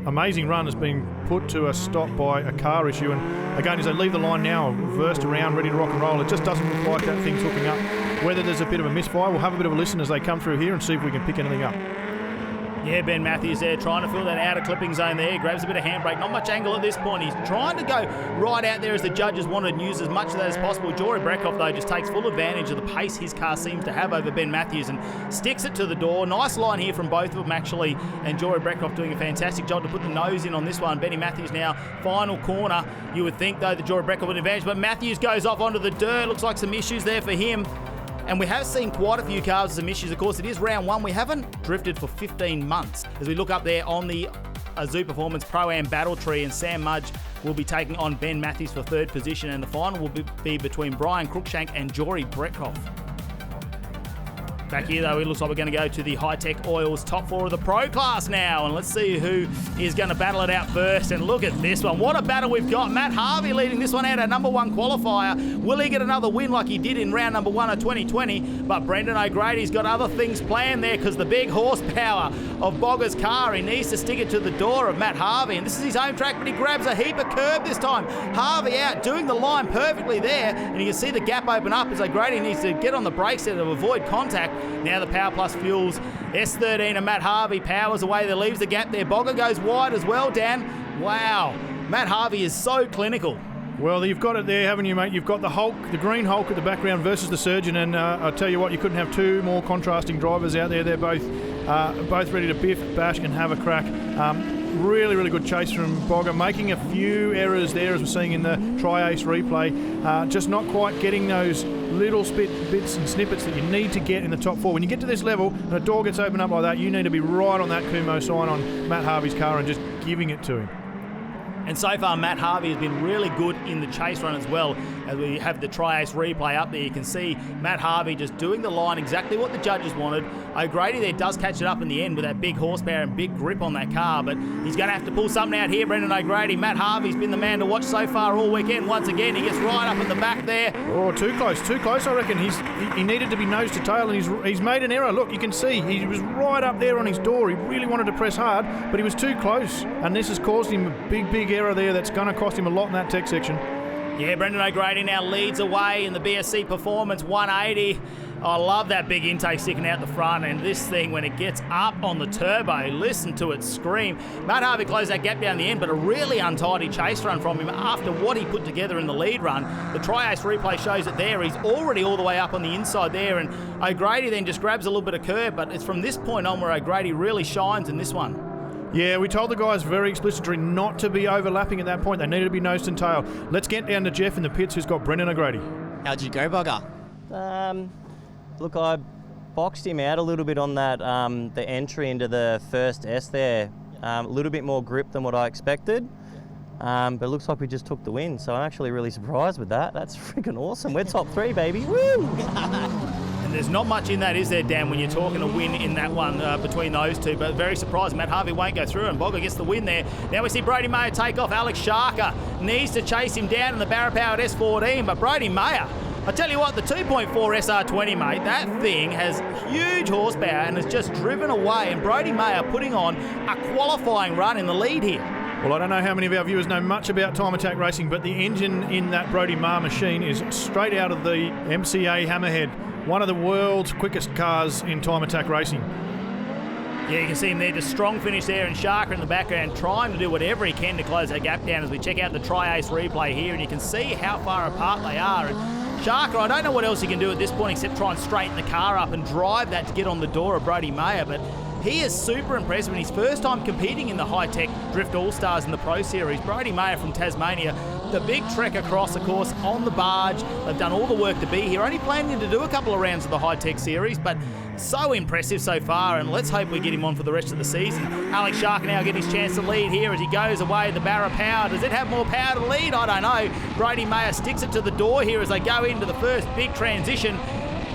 amazing run has been put to a stop by a car issue. And again, as they leave the line now, reversed around, ready to rock and roll, it just doesn't look like that thing's hooking up. Whether there's a bit of a misfire, we'll have a bit of a listen as they come through here and see if we can pick anything up. Yeah, Ben Matthews there trying to fill that outer clipping zone there. Grabs a bit of handbrake. Not much angle at this point. He's trying to go right out there as the judges wanted and use as much of that as possible. Jory Bretkoff, though, just takes full advantage of the pace his car seems to have over Ben Matthews and sticks it to the door. Nice line here from both of them, actually. And Jory Bretkoff doing a fantastic job to put the nose in on this one. Benny Matthews now, final corner. You would think, though, that Jory Bretkoff would advantage, but Matthews goes off onto the dirt. Looks like some issues there for him. And we have seen quite a few cars with some issues. Of course, it is round 1. We haven't drifted for 15 months. As we look up there on the Zoo Performance Pro-Am Battle Tree, and Sam Mudge will be taking on Ben Matthews for 3rd position, and the final will be between Brian Cruikshank and Jory Bretkoff. Back here, though, it looks like we're going to go to the Hi-Tec Oils top 4 of the Pro class now, and let's see who is going to battle it out first. And look at this one. What a battle we've got. Matt Harvey leading this one out, our number 1 qualifier. Will he get another win like he did in round number 1 of 2020? But Brendan O'Grady's got other things planned there because the big horsepower of Bogger's car, he needs to stick it to the door of Matt Harvey. And this is his home track, but he grabs a heap of curb this time. Harvey out, doing the line perfectly there, and you can see the gap open up as O'Grady needs to get on the brakes there to avoid contact. Now the Power Plus Fuels S13 and Matt Harvey powers away there, leaves the gap there. Bogger goes wide as well, Dan. Wow, Matt Harvey is so clinical. Well, you've got it there, haven't you, mate? You've got the Hulk, the green Hulk at the background versus the Surgeon, and I'll tell you what, you couldn't have 2 more contrasting drivers out there. They're both ready to biff, bash, and have a crack. Really, really good chase from Bogger, making a few errors there, as we're seeing in the Tri-Ace replay. Just not quite getting those little bits and snippets that you need to get in the top 4. When you get to this level and a door gets opened up like that, you need to be right on that Kumo sign on Matt Harvey's car and just giving it to him. And so far, Matt Harvey has been really good in the chase run as well. As we have the Tri-Ace replay up there, you can see Matt Harvey just doing the line exactly what the judges wanted. O'Grady there does catch it up in the end with that big horsepower and big grip on that car, but he's going to have to pull something out here, Brendan O'Grady. Matt Harvey's been the man to watch so far all weekend. Once again, he gets right up in the back there. Oh, too close, I reckon. He needed to be nose to tail, and he's made an error. Look, you can see he was right up there on his door. He really wanted to press hard, but he was too close, and this has caused him a big error there that's going to cost him a lot in that tech section. Yeah, Brendan O'Grady now leads away in the BSC Performance 180. I love that big intake sticking out the front, and this thing, when it gets up on the turbo, listen to it scream. Matt Harvey closed that gap down the end, but a really untidy chase run from him after what he put together in the lead run. The Tri-Ace replay shows it there. He's already all the way up on the inside there, and O'Grady then just grabs a little bit of curb, but it's from this point on where O'Grady really shines in this one. Yeah, we told the guys very explicitly not to be overlapping at that point. They needed to be nose and tail. Let's get down to Jeff in the pits, who's got Brendan O'Grady. How'd you go, Bugger? Look, I boxed him out a little bit on that the entry into the first S there. A little bit more grip than what I expected. But it looks like we just took the win, so I'm actually really surprised with that. That's freaking awesome. We're top 3, baby. Woo! And there's not much in that, is there, Dan, when you're talking a win in that one between those two? But very surprised Matt Harvey won't go through, and Bogger gets the win there. Now we see Brody Mayer take off. Alex Sharker needs to chase him down in the Barra-powered S14, but Brody Mayer, I tell you what, the 2.4 SR20, mate, that thing has huge horsepower and has just driven away, and Brody Mayer putting on a qualifying run in the lead here. Well, I don't know how many of our viewers know much about time attack racing, but the engine in that Brody Mayer machine is straight out of the MCA Hammerhead, one of the world's quickest cars in time attack racing. Yeah, you can see him there, just strong finish there, and Sharker in the background trying to do whatever he can to close that gap down as we check out the Tri-Ace replay here, and you can see how far apart they are. And Sharker, I don't know what else he can do at this point except try and straighten the car up and drive that to get on the door of Brody Mayer, but he is super impressive in his first time competing in the Hi-Tec Drift Allstars in the Pro Series. Brody Mayer from Tasmania, the big trek across, of course, on the barge. They've done all the work to be here, only planning to do a couple of rounds of the Hi-Tec Series, but so impressive so far, and let's hope we get him on for the rest of the season. Alex Sharker now getting his chance to lead here as he goes away. The Barra power, does it have more power to lead? I don't know. Brody Mayer sticks it to the door here as they go into the first big transition.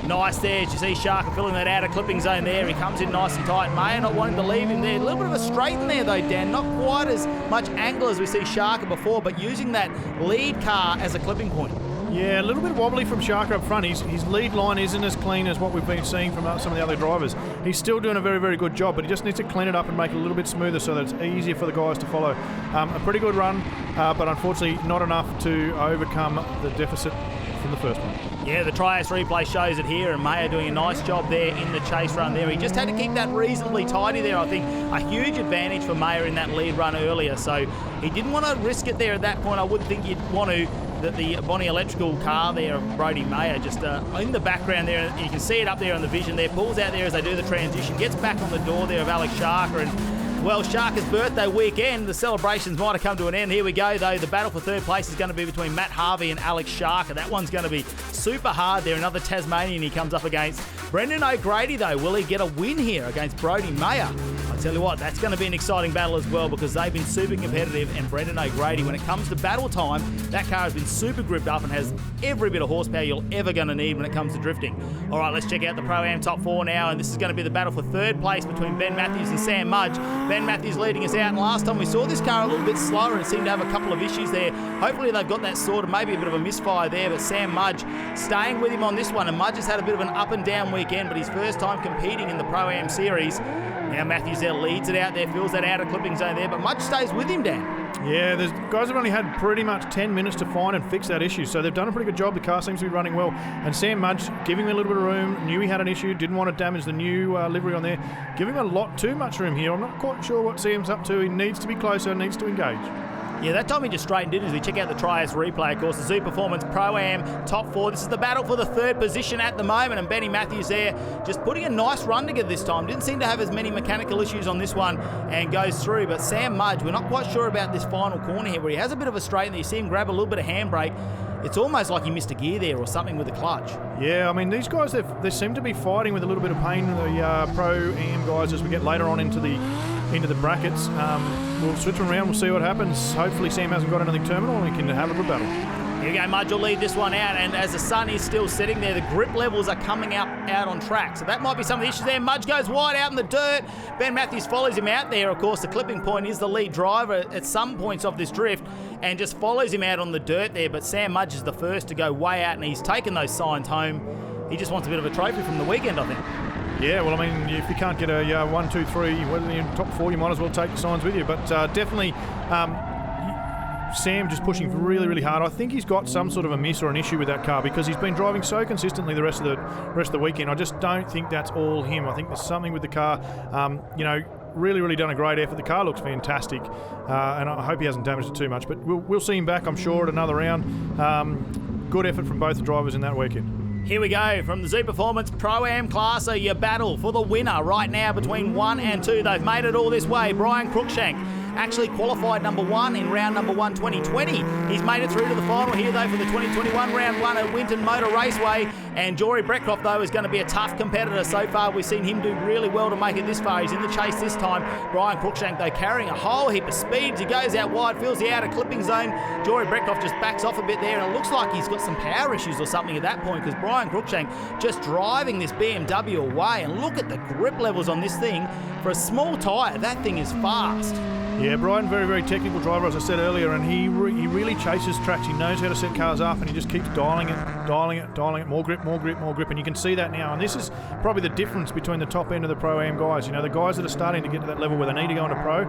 Nice there as you see Sharker filling that outer clipping zone there. He comes in nice and tight. Mayer not wanting to leave him there. A little bit of a straighten there though, Dan. Not quite as much angle as we see Sharker before, but using that lead car as a clipping point. Yeah, a little bit wobbly from Sharker up front. His lead line isn't as clean as what we've been seeing from some of the other drivers. He's still doing a very, very good job, but he just needs to clean it up and make it a little bit smoother so that it's easier for the guys to follow. A pretty good run, but unfortunately not enough to overcome the deficit from the first one. Yeah, the Trias replay shows it here, and Mayer doing a nice job there in the chase run there. He just had to keep that reasonably tidy there, I think. A huge advantage for Mayer in that lead run earlier, so he didn't want to risk it there at that point. I wouldn't think you'd want to. The Bonnie electrical car there of Brody Mayer just in the background there, you can see it up there on the vision there, pulls out there as they do the transition, gets back on the door there of Alex Sharker, and well, Sharker's birthday weekend, the celebrations might have come to an end. Here we go though, the battle for third place is going to be between Matt Harvey and Alex Sharker. That one's going to be super hard there. Another Tasmanian he comes up against. Brendan O'Grady though, will he get a win here against Brody Mayer? I tell you what, that's going to be an exciting battle as well because they've been super competitive, and Brendan O'Grady, when it comes to battle time, that car has been super gripped up and has every bit of horsepower you're ever going to need when it comes to drifting. All right, let's check out the Pro-Am top four now, and this is going to be the battle for third place between Ben Matthews and Sam Mudge. Ben Matthews leading us out, and last time we saw this car a little bit slower and seemed to have a couple of issues there. Hopefully they've got that sorted, maybe a bit of a misfire there, but Sam Mudge staying with him on this one, and Mudge has had a bit of an up and down weekend, but his first time competing in the Pro-Am Series. Now Matthews there leads it out there, fills that outer clipping zone there, but Mudge stays with him, Dan. Yeah, the guys have only had pretty much 10 minutes to find and fix that issue, so they've done a pretty good job. The car seems to be running well, and Sam Mudge giving him a little bit of room, knew he had an issue, didn't want to damage the new livery on there, giving him a lot too much room here. I'm not quite sure what Sam's up to. He needs to be closer, needs to engage. Yeah, that time he just straightened in as we check out the Trias replay. Of course, the Zoo Performance Pro-Am top four. This is the battle for the third position at the moment, and Benny Matthews there just putting a nice run together this time. Didn't seem to have as many mechanical issues on this one and goes through, but Sam Mudge, we're not quite sure about this final corner here where he has a bit of a straighten there. You see him grab a little bit of handbrake. It's almost like he missed a gear there or something with the clutch. Yeah, I mean, these guys, they seem to be fighting with a little bit of pain, the Pro-Am guys, as we get later on into the brackets. We'll switch them around, we'll see what happens. Hopefully Sam hasn't got anything terminal and we can have a good battle. Here we go, Mudge will lead this one out, and as the sun is still setting there, the grip levels are coming up out on track. So that might be some of the issues there. Mudge goes wide out in the dirt. Ben Matthews follows him out there. Of course, the clipping point is the lead driver at some points of this drift and just follows him out on the dirt there. But Sam Mudge is the first to go way out, and he's taken those signs home. He just wants a bit of a trophy from the weekend, I think. Yeah, well, I mean, if you can't get a 1, 2, 3, well, in top four, you might as well take the signs with you. But definitely, Sam just pushing really, really hard. I think he's got some sort of a miss or an issue with that car because he's been driving so consistently the rest of the weekend. I just don't think that's all him. I think there's something with the car. Really, really done a great effort. The car looks fantastic, and I hope he hasn't damaged it too much. But we'll see him back, I'm sure, at another round. Good effort from both the drivers in that weekend. Here we go from the Zoo Performance Pro-Am Class, your battle for the winner right now between 1 and 2. They've made it all this way. Brian Cruikshank actually qualified number 1 in round number 1 2020. He's made it through to the final here though for the 2021 round 1 at Winton Motor Raceway, and Jory Breckcroft though is going to be a tough competitor. So far we've seen him do really well to make it this far. He's in the chase this time. Brian Cruikshank though carrying a whole heap of speed as he goes out wide, fills the outer clipping zone. Jory Breckcroft just backs off a bit there, and it looks like he's got some power issues or something at that point because Brian Cruikshank just driving this BMW away, and look at the grip levels on this thing. For a small tyre, that thing is fast. Yeah, Brian, very, very technical driver, as I said earlier, and he really chases tracks. He knows how to set cars up, and he just keeps dialing it, more grip, and you can see that now. And this is probably the difference between the top end of the Pro-Am guys. You know, the guys that are starting to get to that level where they need to go into Pro,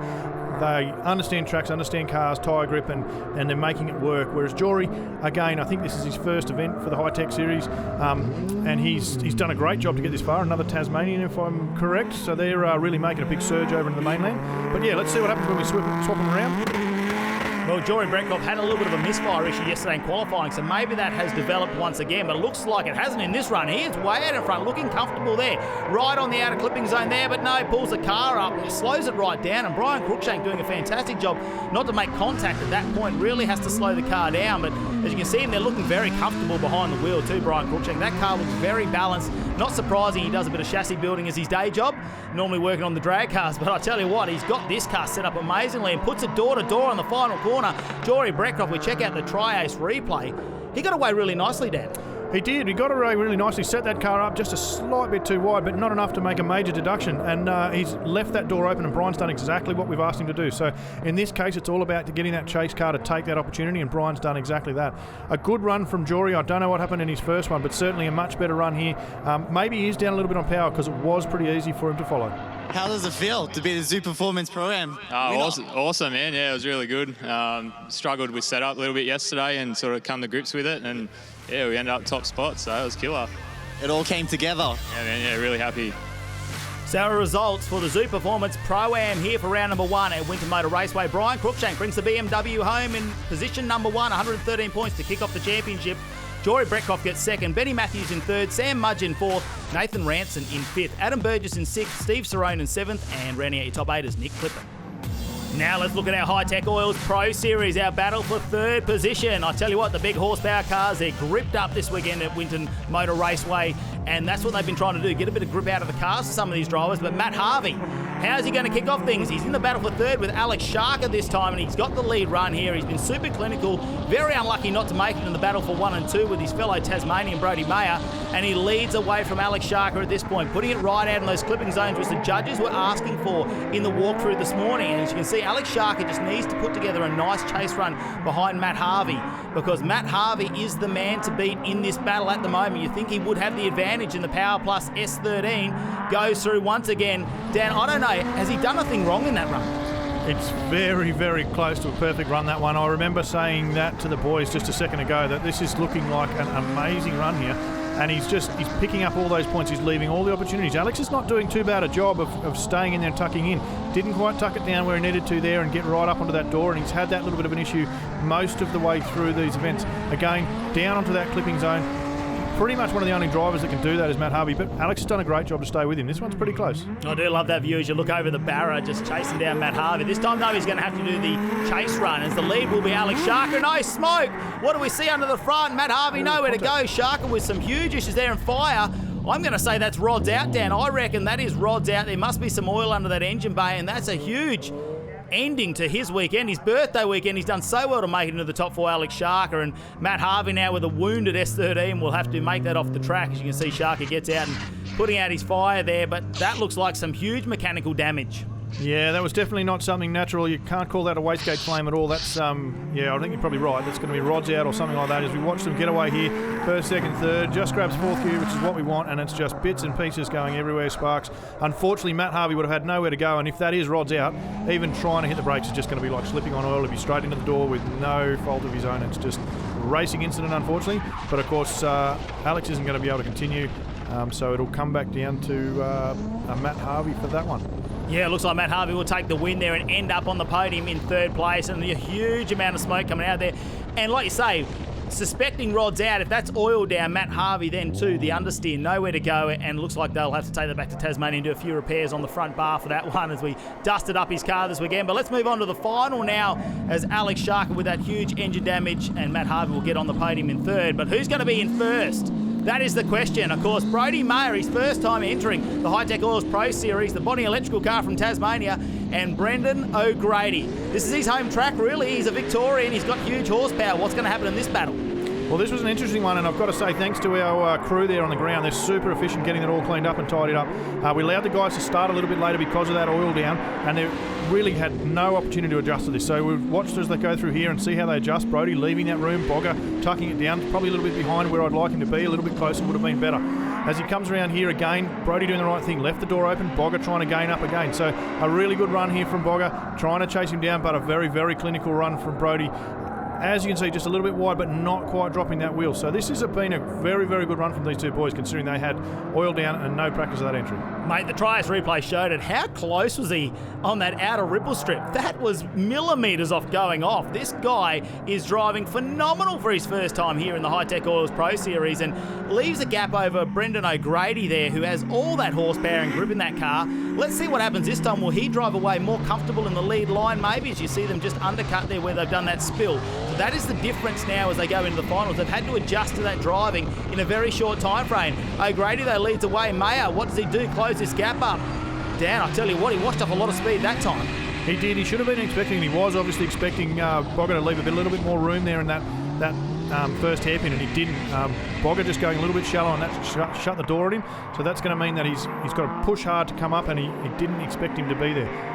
they understand tracks, understand cars, tyre grip, and they're making it work. Whereas Jory, again, I think this is his first event for the Hi-Tec Series, and he's done a great job to get this far. Another Tasmanian, if I'm correct. So they're really making a big surge over into the mainland. But yeah, let's see what happens when we swap them around. Well, Jory Brekhoff had a little bit of a misfire issue yesterday in qualifying, so maybe that has developed once again, but it looks like it hasn't in this run. He is way out in front, looking comfortable there. Right on the outer clipping zone there, but no, pulls the car up and slows it right down, and Brian Cruikshank doing a fantastic job not to make contact at that point, really has to slow the car down, but as you can see him, they're looking very comfortable behind the wheel too, Brian Cruikshank. That car looks very balanced. Not surprising he does a bit of chassis building as his day job, normally working on the drag cars, but I tell you what, he's got this car set up amazingly and puts it door to door on the final corner. Jory Brekhoff, we check out the Tri-Ace replay. He got away really nicely, Dan. He did. He got away really nicely, set that car up just a slight bit too wide, but not enough to make a major deduction. And he's left that door open, and Brian's done exactly what we've asked him to do. So in this case, it's all about getting that chase car to take that opportunity, and Brian's done exactly that. A good run from Jory. I don't know what happened in his first one, but certainly a much better run here. Maybe he is down a little bit on power because it was pretty easy for him to follow. How does it feel to be the Zoo Performance Pro-Am? Awesome, man. Yeah, it was really good. Struggled with setup a little bit yesterday and sort of come to grips with it. And, yeah, we ended up top spot, so it was killer. It all came together. Yeah, man, yeah, really happy. So our results for the Zoo Performance Pro-Am here for round number 1 at Winton Motor Raceway. Brian Cruikshank brings the BMW home in position number 1, 113 points to kick off the championship. Jory Brekhoff gets second, Benny Matthews in third, Sam Mudge in fourth, Nathan Ranson in fifth, Adam Burgess in sixth, Steve Cerrone in seventh, and rounding out your top 8 is Nick Clipper. Now let's look at our Hi-Tec Oils Pro Series, our battle for third position. I tell you what, the big horsepower cars, they're gripped up this weekend at Winton Motor Raceway, and that's what they've been trying to do, get a bit of grip out of the cars for some of these drivers. But Matt Harvey, how's he going to kick off things? He's in the battle for third with Alex Sharker this time, and he's got the lead run here. He's been super clinical, very unlucky not to make it in the battle for 1 and 2 with his fellow Tasmanian Brody Mayer, and he leads away from Alex Sharker at this point, putting it right out in those clipping zones which the judges were asking for in the walkthrough this morning. And as you can see, Alex Sharker just needs to put together a nice chase run behind Matt Harvey, because Matt Harvey is the man to beat in this battle at the moment. You think he would have the advantage in the Power Plus S13, goes through once again. Dan, I don't know, has he done anything wrong in that run? It's very, very close to a perfect run, that one. I remember saying that to the boys just a second ago, that this is looking like an amazing run here. And he's picking up all those points. He's leaving all the opportunities. Alex is not doing too bad a job of staying in there and tucking in. Didn't quite tuck it down where he needed to there and get right up onto that door, and he's had that little bit of an issue most of the way through these events. Again, down onto that clipping zone. Pretty much one of the only drivers that can do that is Matt Harvey, but Alex has done a great job to stay with him. This one's pretty close. I do love that view as you look over the barra, just chasing down Matt Harvey. This time, though, he's going to have to do the chase run, as the lead will be Alex Sharker. No smoke! What do we see under the front? Matt Harvey nowhere to go. Sharker with some huge issues there and fire. I'm going to say that's rods out, Dan. I reckon that is rods out. There must be some oil under that engine bay, and that's a huge ending to his weekend, his birthday weekend. He's done so well to make it into the top 4, Alex Sharker, and Matt Harvey now with a wounded S13 will have to make that off the track. As you can see, Sharker gets out and putting out his fire there, but that looks like some huge mechanical damage. Yeah, that was definitely not something natural. You can't call that a wastegate flame at all. That's, yeah, I think you're probably right. That's going to be rods out or something like that. As we watch them get away here, first, second, third, just grabs fourth gear, which is what we want, and it's just bits and pieces going everywhere, sparks. Unfortunately, Matt Harvey would have had nowhere to go, and if that is rods out, even trying to hit the brakes is just going to be like slipping on oil. He'll be straight into the door with no fault of his own. It's just a racing incident, unfortunately. But, of course, Alex isn't going to be able to continue, so it'll come back down to Matt Harvey for that one. Yeah, it looks like Matt Harvey will take the win there and end up on the podium in third place, and a huge amount of smoke coming out there. And like you say, suspecting rods out, if that's oil down, Matt Harvey then too, the understeer, nowhere to go, and looks like they'll have to take that back to Tasmania and do a few repairs on the front bar for that one as we dusted up his car this weekend. But let's move on to the final now, as Alex Sharker with that huge engine damage, and Matt Harvey will get on the podium in third. But who's going to be in first? That is the question. Of course, Brody Mayer, his first time entering the Hi-Tec Oils Pro Series, the Bonnie electrical car from Tasmania, and Brendan O'Grady. This is his home track, really. He's a Victorian. He's got huge horsepower. What's going to happen in this battle? Well, this was an interesting one, and I've got to say thanks to our crew there on the ground. They're super efficient getting it all cleaned up and tidied up. We allowed the guys to start a little bit later because of that oil down, and they really had no opportunity to adjust to this. So we've watched as they go through here and see how they adjust. Brody leaving that room, Bogger tucking it down, probably a little bit behind where I'd like him to be. A little bit closer would have been better. As he comes around here again, Brody doing the right thing, left the door open, Bogger trying to gain up again. So a really good run here from Bogger, trying to chase him down, but a very, very clinical run from Brody. as you can see, just a little bit wide, but not quite dropping that wheel. So this has been a very, very good run from these two boys, considering they had oil down and no practice of that entry. Mate, the Trias replay showed it. How close was he on that outer ripple strip? That was millimetres off going off. This guy is driving phenomenal for his first time here in the Hi-Tec Oils Pro Series and leaves a gap over Brendan O'Grady there, who has all that horsepower and grip in that car. Let's see what happens this time. Will he drive away more comfortable in the lead line, maybe, as you see them just undercut there where they've done that spill? So that is the difference now as they go into the finals. They've had to adjust to that driving in a very short time frame. O'Grady, though, leads away. Mayer, what does he do? Close this gap up. Dan, I tell you what, he washed off a lot of speed that time. He did. He should have been expecting, he was obviously expecting Bogger to leave a little bit more room there in that first hairpin, and he didn't. Bogger just going a little bit shallow, and that shut the door at him. So that's going to mean that he's got to push hard to come up, and he didn't expect him to be there.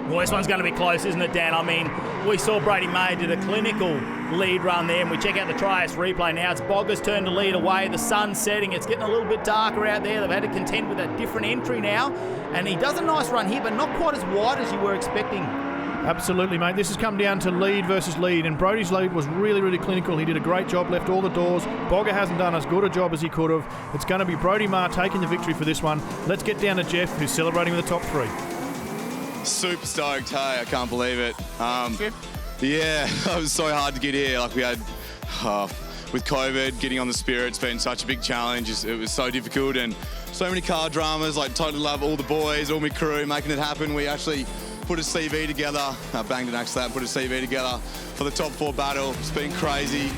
Well, this one's going to be close, isn't it, Dan? I mean, we saw Brody Mayer did a clinical lead run there, and we check out the Trias replay now. It's Bogger's turn to lead away. The sun's setting. It's getting a little bit darker out there. They've had to contend with a different entry now, and he does a nice run here, but not quite as wide as you were expecting. Absolutely, mate. This has come down to lead versus lead, and Brody's lead was really, really clinical. He did a great job, left all the doors. Bogger hasn't done as good a job as he could have. It's going to be Brody Mayer taking the victory for this one. Let's get down to Jeff, who's celebrating with the top three. Super stoked, hey, I can't believe it. Yeah, it was so hard to get here. Like we had, with COVID, getting on the Spirit, it's been such a big challenge. It was so difficult, and so many car dramas. Like, totally love all the boys, all my crew, making it happen. We actually put a CV together, banged an axle out, put a CV together for the top 4 battle. It's been crazy.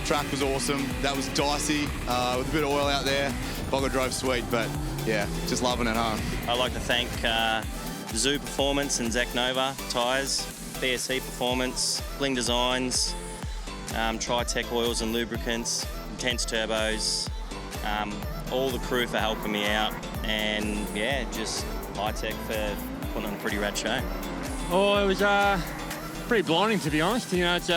Track was awesome. That was dicey, with a bit of oil out there. Bogger drove sweet, but yeah, just loving it, huh? I'd like to thank Zoo Performance and Zach Nova tyres, BSC Performance, Bling Designs, Hi-Tec Oils and Lubricants, Intense Turbos, all the crew for helping me out, and yeah, just Hi-Tec for putting on a pretty rad show. Oh, it was pretty blinding, to be honest. You know, it's,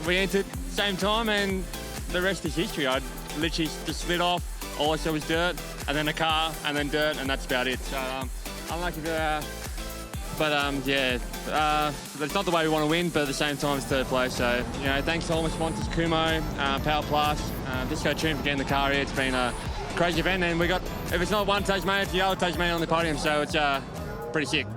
we entered same time, and the rest is history. I literally just slid off. All I saw was dirt, and then a car, and then dirt, and that's about it. So unlucky to. But yeah, it's not the way we want to win, but at the same time, it's third place. So, you know, thanks to all my sponsors, Kumo, Power Plus, Disco Tune for getting the car here. It's been a crazy event, and we got, if it's not one Tasmania, it's the other Tasmania on the podium, so it's pretty sick.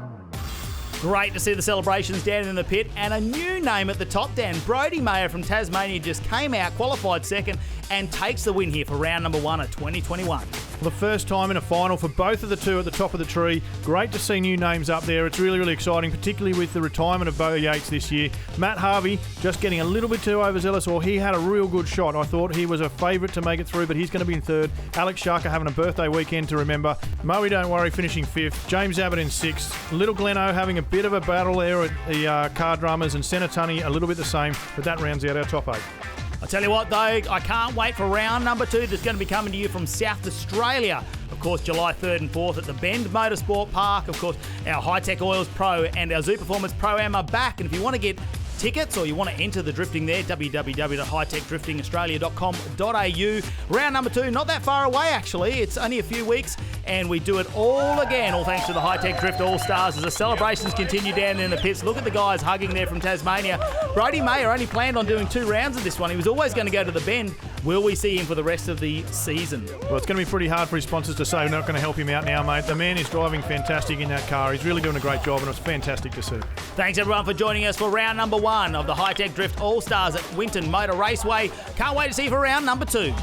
Great to see the celebrations down in the pit, and a new name at the top, Dan. Brody Mayer from Tasmania just came out, qualified second, and takes the win here for round number 1 of 2021. For the first time in a final for both of the two at the top of the tree. Great to see new names up there. It's really, really exciting, particularly with the retirement of Bo Yates this year. Matt Harvey just getting a little bit too overzealous, or he had a real good shot. I thought he was a favourite to make it through, but he's going to be in third. Alex Sharker having a birthday weekend to remember. Moe, don't worry, finishing 5th. James Abbott in 6th. Little Gleno having a bit of a battle there at the car drummers, and Senatani a little bit the same, but that rounds out our top 8. I tell you what, though, I can't wait for round number 2 that's going to be coming to you from South Australia. Of course, July 3rd and 4th at the Bend Motorsport Park. Of course, our Hi-Tec Oils Pro and our Zoo Performance Pro-Am are back. And if you want to get tickets or you want to enter the drifting there, www.hightecdriftingaustralia.com.au. Round number 2, not that far away, actually. It's only a few weeks, and we do it all again, all thanks to the Hi-Tec Drift Allstars as the celebrations continue down in the pits. Look at the guys hugging there from Tasmania. Brody Mayer only planned on doing 2 rounds of this one. He was always going to go to the Bend. Will we see him for the rest of the season? Well, it's going to be pretty hard for his sponsors to say we're not going to help him out now, mate. The man is driving fantastic in that car. He's really doing a great job, and it's fantastic to see. Thanks, everyone, for joining us for round number 1 of the Hi-Tec Drift All-Stars at Winton Motor Raceway. Can't wait to see you for round number 2.